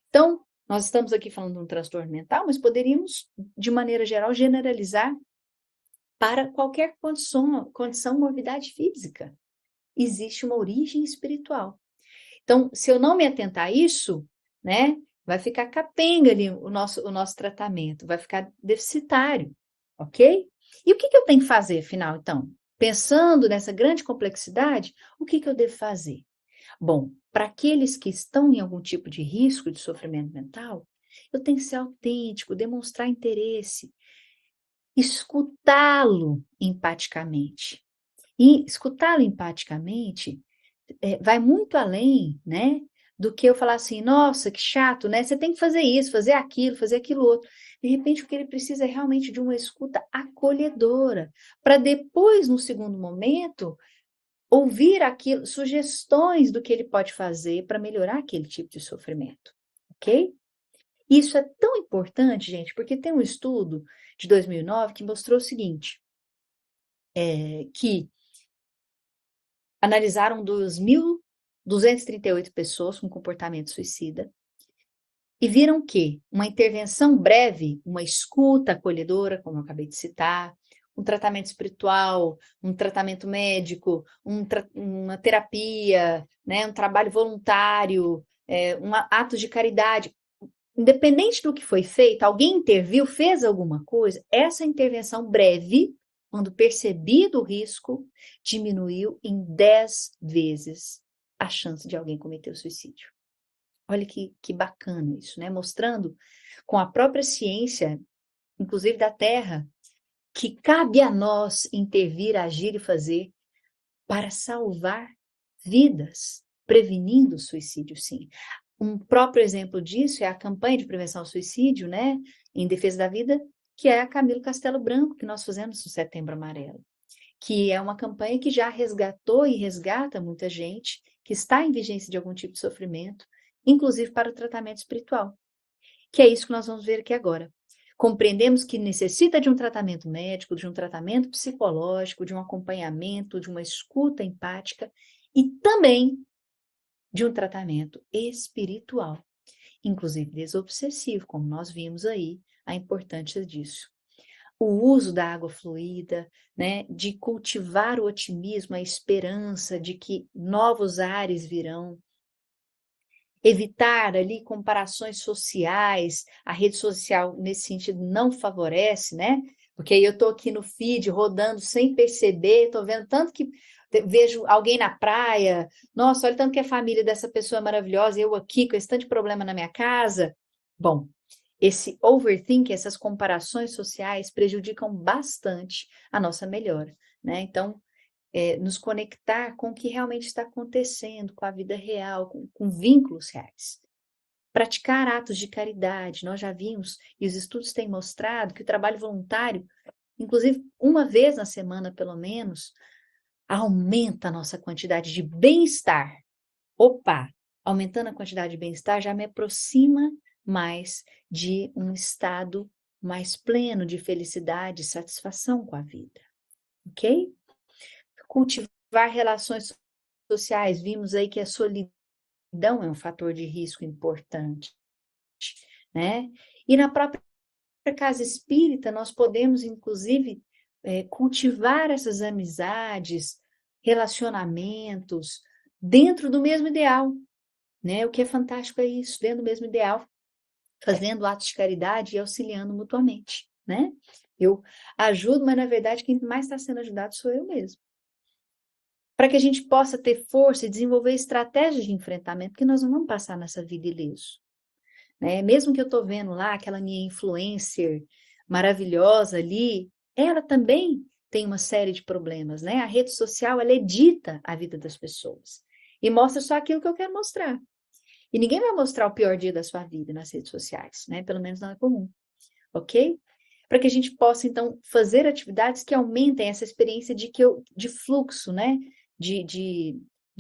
Então, nós estamos aqui falando de um transtorno mental, mas poderíamos, de maneira geral, generalizar para qualquer condição, morbidade física. Existe uma origem espiritual. Então, se eu não me atentar a isso, né, vai ficar capenga ali o nosso tratamento, vai ficar deficitário, ok? E o que eu tenho que fazer, afinal, então? Pensando nessa grande complexidade, o que eu devo fazer? Bom, para aqueles que estão em algum tipo de risco de sofrimento mental, eu tenho que ser autêntico, demonstrar interesse, escutá-lo empaticamente. E escutá-lo empaticamente vai muito além, né, do que eu falar assim, nossa, que chato, né? Você tem que fazer isso, fazer aquilo outro. De repente, o que ele precisa é realmente de uma escuta acolhedora, para depois, no segundo momento, ouvir aquilo, sugestões do que ele pode fazer para melhorar aquele tipo de sofrimento, ok? Isso é tão importante, gente, porque tem um estudo de 2009 que mostrou o seguinte, que analisaram 2.238 pessoas com comportamento suicida e viram que uma intervenção breve, uma escuta acolhedora, como eu acabei de citar, um tratamento espiritual, um tratamento médico, uma terapia, né, um trabalho voluntário, atos de caridade, independente do que foi feito, alguém interviu, fez alguma coisa, essa intervenção breve, quando percebido o risco, diminuiu em 10 vezes a chance de alguém cometer o suicídio. Olha que bacana isso, né? Mostrando com a própria ciência, inclusive da Terra, que cabe a nós intervir, agir e fazer para salvar vidas, prevenindo o suicídio, sim. Um próprio exemplo disso é a campanha de prevenção ao suicídio, né, em defesa da vida, que é a Camilo Castelo Branco, que nós fazemos no Setembro Amarelo, que é uma campanha que já resgatou e resgata muita gente que está em vigência de algum tipo de sofrimento, inclusive para o tratamento espiritual, que é isso que nós vamos ver aqui agora. Compreendemos que necessita de um tratamento médico, de um tratamento psicológico, de um acompanhamento, de uma escuta empática e também de um tratamento espiritual, inclusive desobsessivo, como nós vimos aí a importância disso. O uso da água fluida, né, de cultivar o otimismo, a esperança de que novos ares virão, evitar ali comparações sociais, a rede social nesse sentido não favorece, né? Porque aí eu estou aqui no feed rodando sem perceber, estou vendo tanto que vejo alguém na praia, nossa, olha tanto que a família dessa pessoa é maravilhosa, eu aqui com esse tanto de problema na minha casa. Bom, esse overthinking, essas comparações sociais prejudicam bastante a nossa melhora, né? Então, nos conectar com o que realmente está acontecendo, com a vida real, com vínculos reais. Praticar atos de caridade, nós já vimos, e os estudos têm mostrado que o trabalho voluntário, inclusive uma vez na semana pelo menos, aumenta a nossa quantidade de bem-estar. Opa, aumentando a quantidade de bem-estar já me aproxima mais de um estado mais pleno de felicidade e satisfação com a vida, ok? Cultivar relações sociais, vimos aí que a solidão é um fator de risco importante, né? E na própria casa espírita, nós podemos, inclusive, cultivar essas amizades, relacionamentos, dentro do mesmo ideal, né? O que é fantástico é isso, dentro do mesmo ideal, fazendo atos de caridade e auxiliando mutuamente, né? Eu ajudo, mas na verdade quem mais está sendo ajudado sou eu mesmo. Para que a gente possa ter força e desenvolver estratégias de enfrentamento, porque nós não vamos passar nessa vida ileso, né? Mesmo que eu estou vendo lá aquela minha influencer maravilhosa ali, ela também tem uma série de problemas, né? A rede social, ela edita a vida das pessoas e mostra só aquilo que eu quero mostrar. E ninguém vai mostrar o pior dia da sua vida nas redes sociais, né? Pelo menos não é comum, ok? Para que a gente possa, então, fazer atividades que aumentem essa experiência de fluxo, né? De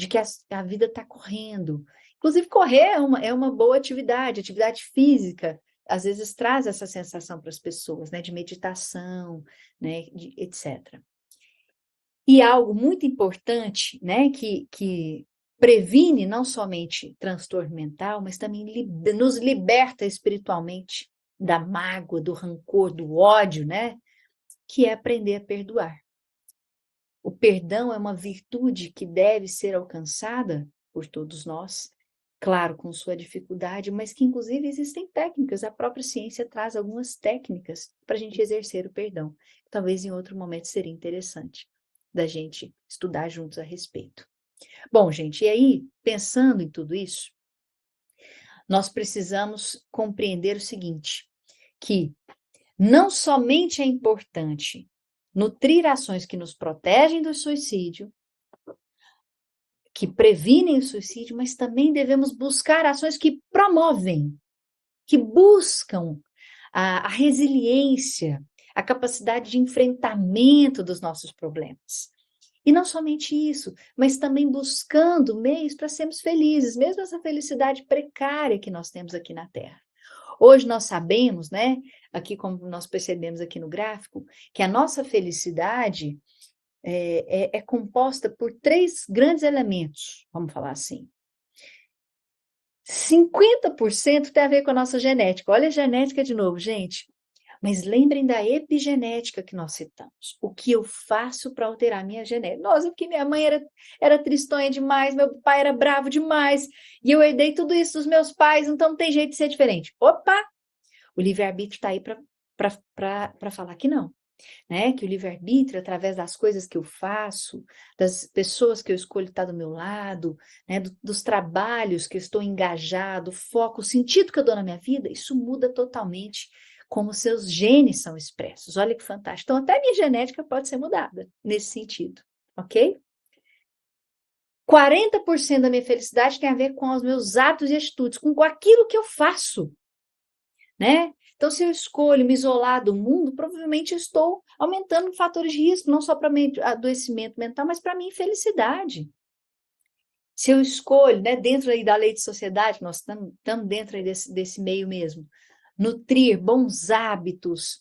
que a vida está correndo. Inclusive, correr é uma boa atividade física, às vezes traz essa sensação para as pessoas, né? De meditação, né? Etc. E algo muito importante, né? Que previne não somente transtorno mental, mas também nos liberta espiritualmente da mágoa, do rancor, do ódio, né? Que é aprender a perdoar. O perdão é uma virtude que deve ser alcançada por todos nós, claro, com sua dificuldade, mas que inclusive existem técnicas, a própria ciência traz algumas técnicas para a gente exercer o perdão. Talvez em outro momento seria interessante da gente estudar juntos a respeito. Bom, gente, e aí, pensando em tudo isso, nós precisamos compreender o seguinte, que não somente é importante nutrir ações que nos protegem do suicídio, que previnem o suicídio, mas também devemos buscar ações que promovem, que buscam a resiliência, a capacidade de enfrentamento dos nossos problemas. E não somente isso, mas também buscando meios para sermos felizes, mesmo essa felicidade precária que nós temos aqui na Terra. Hoje nós sabemos, né, aqui como nós percebemos aqui no gráfico, que a nossa felicidade é composta por 3 grandes elementos, vamos falar assim. 50% tem a ver com a nossa genética. Olha a genética de novo, gente. Mas lembrem da epigenética que nós citamos. O que eu faço para alterar minha genética? Nossa, porque minha mãe era tristonha demais, meu pai era bravo demais, e eu herdei tudo isso dos meus pais, então não tem jeito de ser diferente. Opa! O livre-arbítrio está aí para falar que não. Né? Que o livre-arbítrio, através das coisas que eu faço, das pessoas que eu escolho estar do meu lado, né? Dos trabalhos que eu estou engajado, o foco, o sentido que eu dou na minha vida, isso muda totalmente como seus genes são expressos. Olha que fantástico. Então, até a minha genética pode ser mudada nesse sentido, ok? 40% da minha felicidade tem a ver com os meus atos e atitudes, com aquilo que eu faço, né? Então, se eu escolho me isolar do mundo, provavelmente eu estou aumentando fatores de risco, não só para adoecimento mental, mas para a minha infelicidade. Se eu escolho, né, dentro aí da lei de sociedade, nós estamos dentro aí desse meio mesmo, nutrir bons hábitos,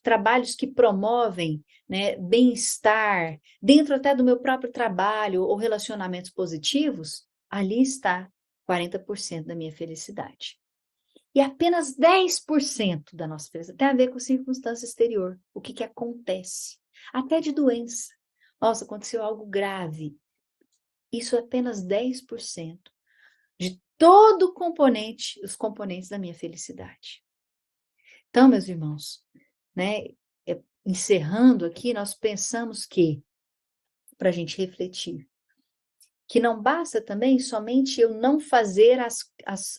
trabalhos que promovem, né, bem-estar, dentro até do meu próprio trabalho ou relacionamentos positivos, ali está 40% da minha felicidade. E apenas 10% da nossa felicidade tem a ver com circunstância exterior. O que acontece? Até de doença. Nossa, aconteceu algo grave. Isso é apenas 10% de todo os componentes da minha felicidade. Então, meus irmãos, né, encerrando aqui, nós pensamos que, para a gente refletir, que não basta também somente eu não fazer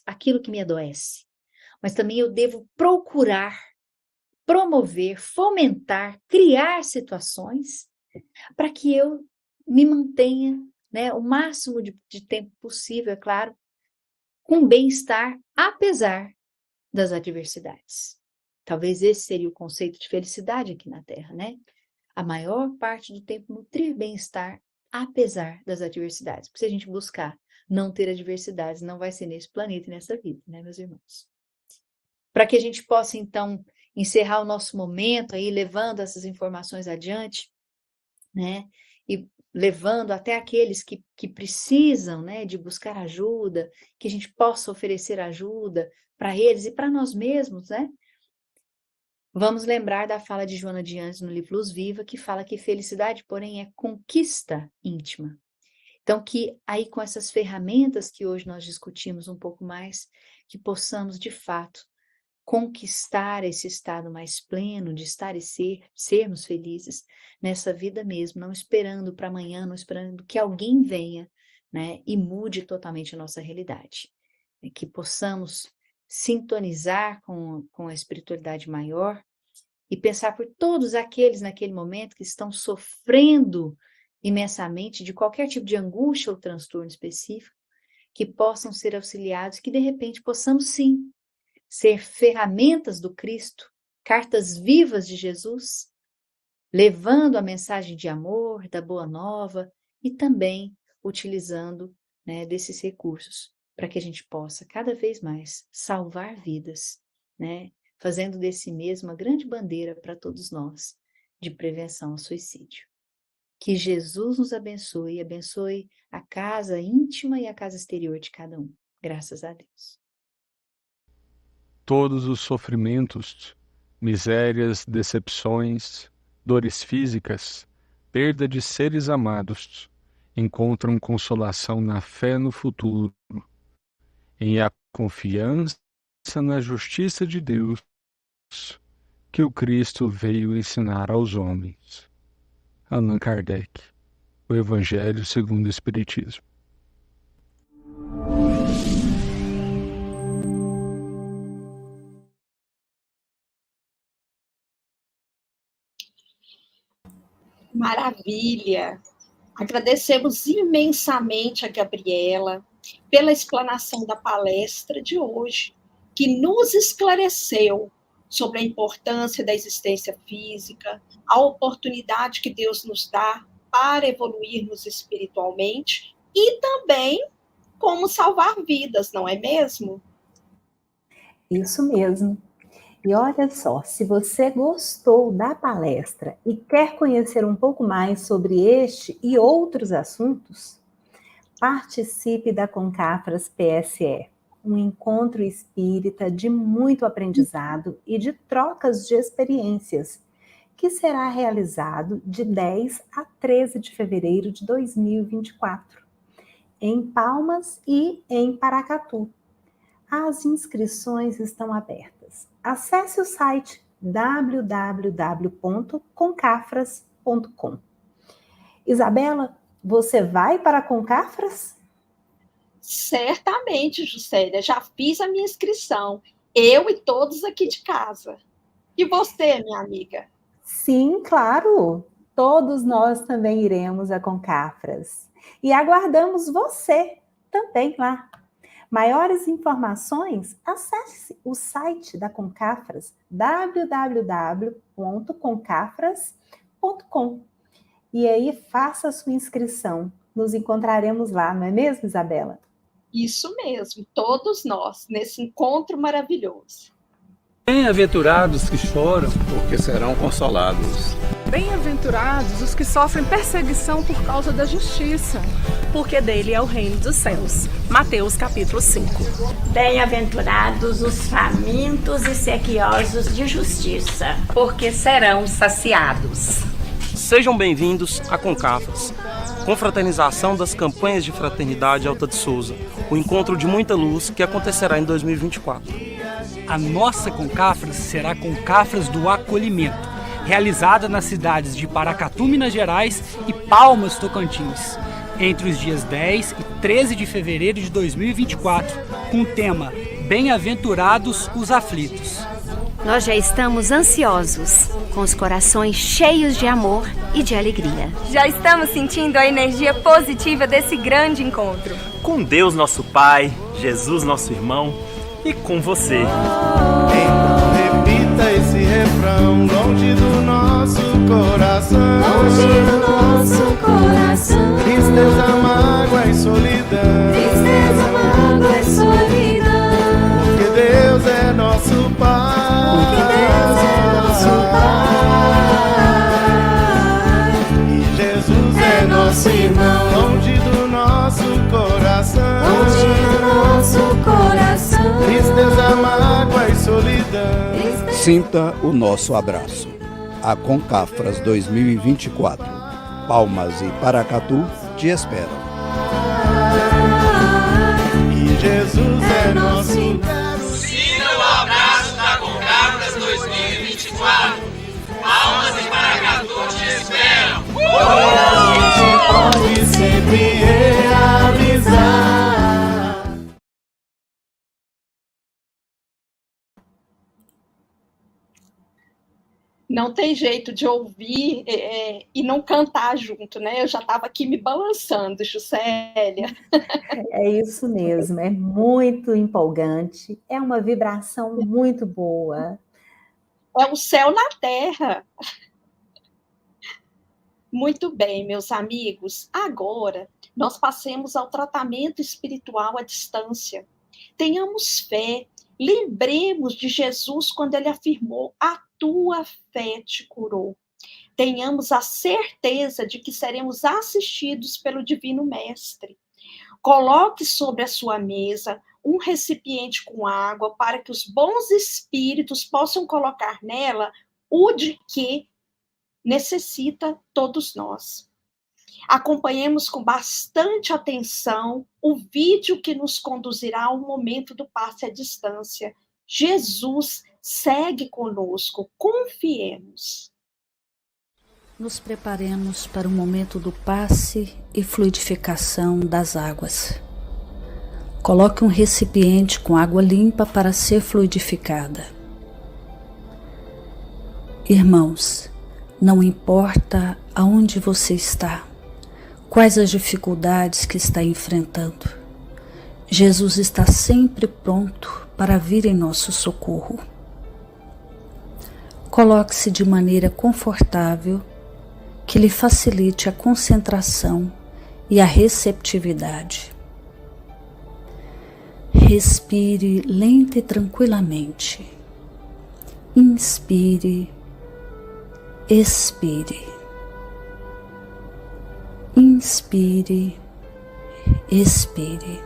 aquilo que me adoece, mas também eu devo procurar, promover, fomentar, criar situações para que eu me mantenha, né, o máximo de tempo possível, é claro, com bem-estar, apesar das adversidades. Talvez esse seria o conceito de felicidade aqui na Terra, né? A maior parte do tempo nutrir bem-estar, apesar das adversidades. Porque se a gente buscar não ter adversidades, não vai ser nesse planeta e nessa vida, né, meus irmãos? Para que a gente possa, então, encerrar o nosso momento aí, levando essas informações adiante, né? E levando até aqueles que precisam, né, de buscar ajuda, que a gente possa oferecer ajuda para eles e para nós mesmos, né? Vamos lembrar da fala de Joana de Anjos no livro Luz Viva, que fala que felicidade, porém, é conquista íntima. Então, que aí com essas ferramentas que hoje nós discutimos um pouco mais, que possamos, de fato, conquistar esse estado mais pleno de estar e sermos felizes nessa vida mesmo, não esperando para amanhã, não esperando que alguém venha, né, e mude totalmente a nossa realidade. Que possamos sintonizar com a espiritualidade maior e pensar por todos aqueles naquele momento que estão sofrendo imensamente de qualquer tipo de angústia ou transtorno específico, que possam ser auxiliados, que de repente possamos sim ser ferramentas do Cristo, cartas vivas de Jesus, levando a mensagem de amor, da boa nova e também utilizando, né, desses recursos para que a gente possa cada vez mais salvar vidas, né, fazendo desse mesmo uma grande bandeira para todos nós de prevenção ao suicídio. Que Jesus nos abençoe e abençoe a casa íntima e a casa exterior de cada um. Graças a Deus. Todos os sofrimentos, misérias, decepções, dores físicas, perda de seres amados, encontram consolação na fé no futuro, em a confiança na justiça de Deus que o Cristo veio ensinar aos homens. Allan Kardec, o Evangelho segundo o Espiritismo. Maravilha! Agradecemos imensamente a Gabriela pela explanação da palestra de hoje, que nos esclareceu sobre a importância da existência física, a oportunidade que Deus nos dá para evoluirmos espiritualmente e também como salvar vidas, não é mesmo? Isso mesmo. E olha só, se você gostou da palestra e quer conhecer um pouco mais sobre este e outros assuntos, participe da Concafras PSE, um encontro espírita de muito aprendizado e de trocas de experiências, que será realizado de 10 a 13 de fevereiro de 2024, em Palmas e em Paracatu. As inscrições estão abertas. Acesse o site www.concafras.com. Isabela, você vai para a Concafras? Certamente, Juscelia, já fiz a minha inscrição. Eu e todos aqui de casa. E você, minha amiga? Sim, claro. Todos nós também iremos a Concafras. E aguardamos você também lá. Maiores informações, acesse o site da Concafras, www.concafras.com. E aí faça a sua inscrição. Nos encontraremos lá, não é mesmo, Isabela? Isso mesmo, todos nós, nesse encontro maravilhoso. Bem-aventurados que choram, porque serão consolados. Bem-aventurados os que sofrem perseguição por causa da justiça, porque dele é o reino dos céus. Mateus capítulo 5. Bem-aventurados os famintos e sequiosos de justiça, porque serão saciados. Sejam bem-vindos a Concafras, confraternização das campanhas de fraternidade Alta de Souza, o encontro de muita luz que acontecerá em 2024. A nossa Concafras será Concafras do Acolhimento, realizada nas cidades de Paracatu, Minas Gerais e Palmas, Tocantins, entre os dias 10 e 13 de fevereiro de 2024, com o tema Bem-aventurados os aflitos. Nós já estamos ansiosos, com os corações cheios de amor e de alegria. Já estamos sentindo a energia positiva desse grande encontro. Com Deus nosso Pai, Jesus nosso irmão e com você. Então repita esse refrão, longe do nosso coração. Longe do nosso coração. Tristeza, mágoa e solidão. Tristeza, mágoa e solidão. Porque Deus é nosso Pai. Porque Deus é nosso Pai. E Jesus é nosso irmão, longe do nosso coração. Longe do nosso coração. Tristeza, mágoa e solidão. Sinta o nosso abraço. A Concafras 2024. Palmas e Paracatu te esperam. E Jesus é nosso. Sinta o abraço da Concafras 2024. Palmas e Paracatu te esperam. A gente pode sempre realizar. Não tem jeito de ouvir e não cantar junto, né? Eu já estava aqui me balançando, Juscelia. É isso mesmo, é muito empolgante, é uma vibração muito boa. É o céu na terra. Muito bem, meus amigos. Agora, nós passemos ao tratamento espiritual à distância. Tenhamos fé. Lembremos de Jesus quando ele afirmou: a tua fé te curou. Tenhamos a certeza de que seremos assistidos pelo Divino Mestre. Coloque sobre a sua mesa um recipiente com água para que os bons espíritos possam colocar nela o de que necessita todos nós. Acompanhemos com bastante atenção o vídeo que nos conduzirá ao momento do passe à distância. Jesus segue conosco, confiemos. Nos preparemos para o momento do passe e fluidificação das águas. Coloque um recipiente com água limpa para ser fluidificada. Irmãos, não importa aonde você está, quais as dificuldades que está enfrentando, Jesus está sempre pronto para vir em nosso socorro. Coloque-se de maneira confortável, que lhe facilite a concentração e a receptividade. Respire lenta e tranquilamente. Inspire, expire. Inspire, expire.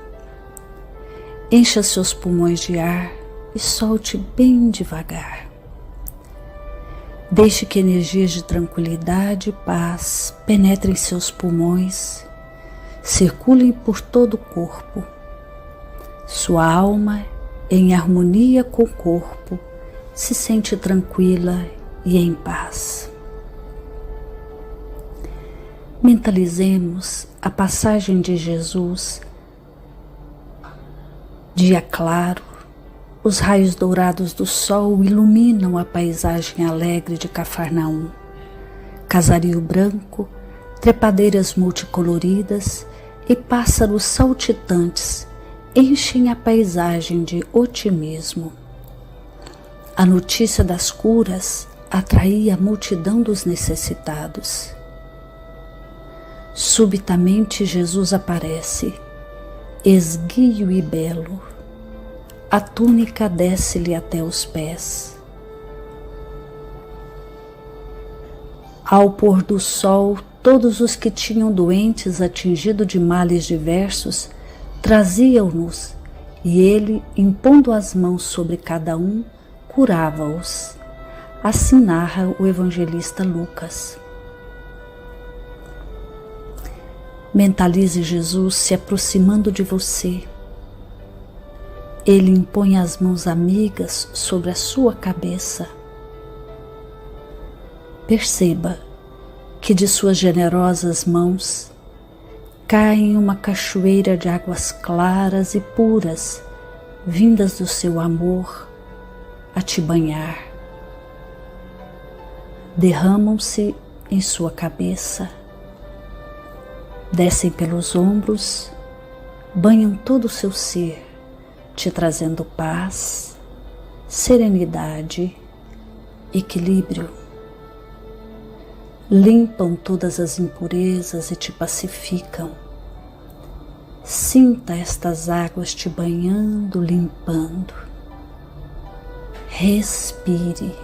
Encha seus pulmões de ar e solte bem devagar. Deixe que energias de tranquilidade e paz penetrem seus pulmões, circulem por todo o corpo. Sua alma, em harmonia com o corpo, se sente tranquila e em paz. Mentalizemos a passagem de Jesus, dia claro, os raios dourados do sol iluminam a paisagem alegre de Cafarnaum. Casario branco, trepadeiras multicoloridas e pássaros saltitantes enchem a paisagem de otimismo. A notícia das curas atraía a multidão dos necessitados. Subitamente Jesus aparece, esguio e belo. A túnica desce-lhe até os pés. Ao pôr do sol, todos os que tinham doentes atingidos de males diversos traziam-nos, e ele, impondo as mãos sobre cada um, curava-os. Assim narra o evangelista Lucas. Mentalize Jesus se aproximando de você. Ele impõe as mãos amigas sobre a sua cabeça. Perceba que de suas generosas mãos caem uma cachoeira de águas claras e puras, vindas do seu amor a te banhar. Derramam-se em sua cabeça, descem pelos ombros, banham todo o seu ser, te trazendo paz, serenidade, equilíbrio. Limpam todas as impurezas e te pacificam. Sinta estas águas te banhando, limpando. Respire.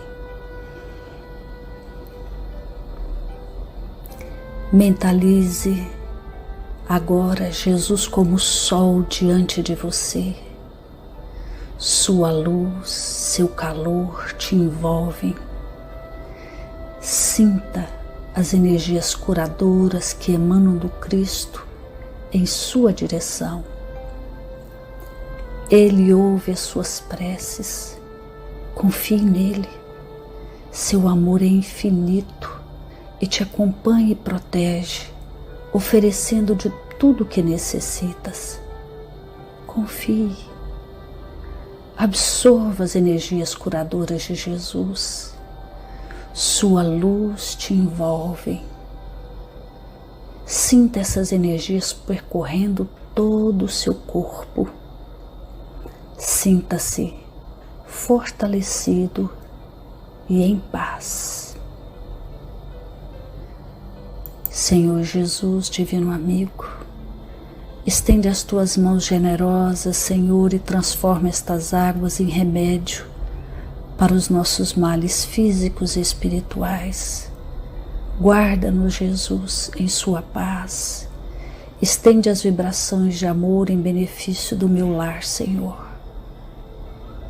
Mentalize agora Jesus como sol diante de você. Sua luz, seu calor te envolvem. Sinta as energias curadoras que emanam do Cristo em sua direção. Ele ouve as suas preces. Confie nele. Seu amor é infinito e te acompanha e protege, oferecendo de tudo o que necessitas. Confie. Absorva as energias curadoras de Jesus. Sua luz te envolve. Sinta essas energias percorrendo todo o seu corpo. Sinta-se fortalecido e em paz. Senhor Jesus, divino amigo, estende as tuas mãos generosas, Senhor, e transforma estas águas em remédio para os nossos males físicos e espirituais. Guarda-nos, Jesus, em sua paz. Estende as vibrações de amor em benefício do meu lar, Senhor.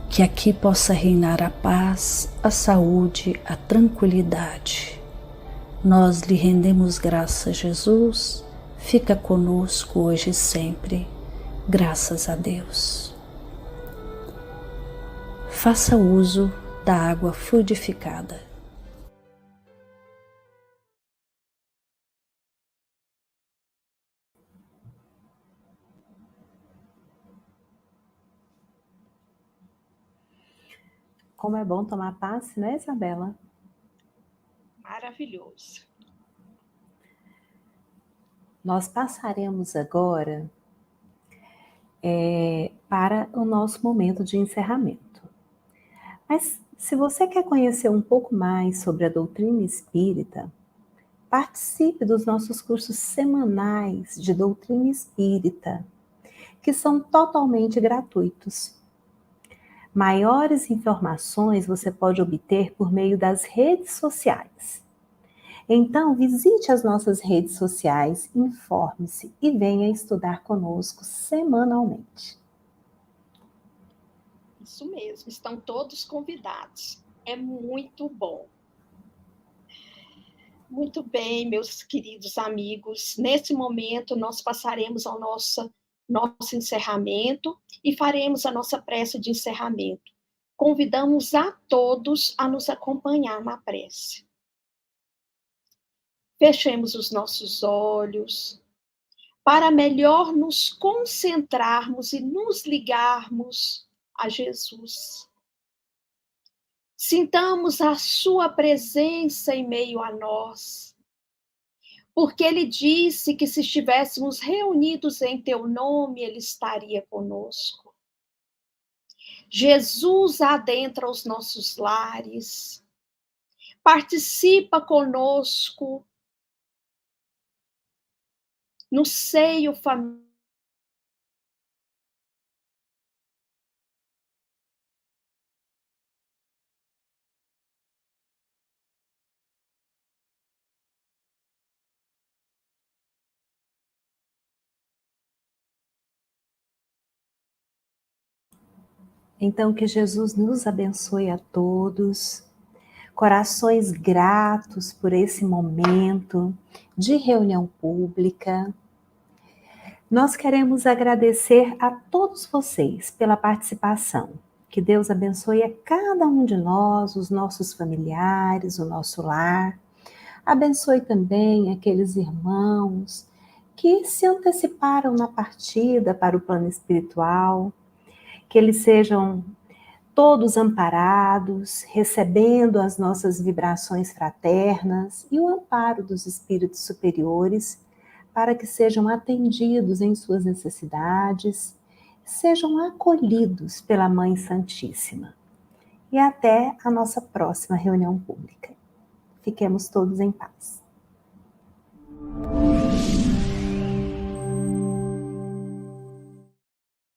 Que aqui possa reinar a paz, a saúde, a tranquilidade. Nós lhe rendemos graças, Jesus. Fica conosco hoje e sempre. Graças a Deus. Faça uso da água fluidificada. Como é bom tomar passe, né, Isabela? Maravilhoso. Nós passaremos agora para o nosso momento de encerramento. Mas se você quer conhecer um pouco mais sobre a doutrina espírita, participe dos nossos cursos semanais de doutrina espírita, que são totalmente gratuitos. Maiores informações você pode obter por meio das redes sociais. Então, visite as nossas redes sociais, informe-se e venha estudar conosco semanalmente. Isso mesmo, estão todos convidados. É muito bom. Muito bem, meus queridos amigos. Nesse momento, nós passaremos ao nosso encerramento e faremos a nossa prece de encerramento. Convidamos a todos a nos acompanhar na prece. Fechemos os nossos olhos para melhor nos concentrarmos e nos ligarmos a Jesus. Sintamos a sua presença em meio a nós. porque ele disse que se estivéssemos reunidos em teu nome, ele estaria conosco. Jesus adentra os nossos lares, participa conosco no seio familiar. Então, que Jesus nos abençoe a todos, corações gratos por esse momento de reunião pública. Nós queremos agradecer a todos vocês pela participação. Que Deus abençoe a cada um de nós, os nossos familiares, o nosso lar. Abençoe também aqueles irmãos que se anteciparam na partida para o plano espiritual. Que eles sejam todos amparados, recebendo as nossas vibrações fraternas e o amparo dos espíritos superiores, para que sejam atendidos em suas necessidades, sejam acolhidos pela Mãe Santíssima. E até a nossa próxima reunião pública. Fiquemos todos em paz.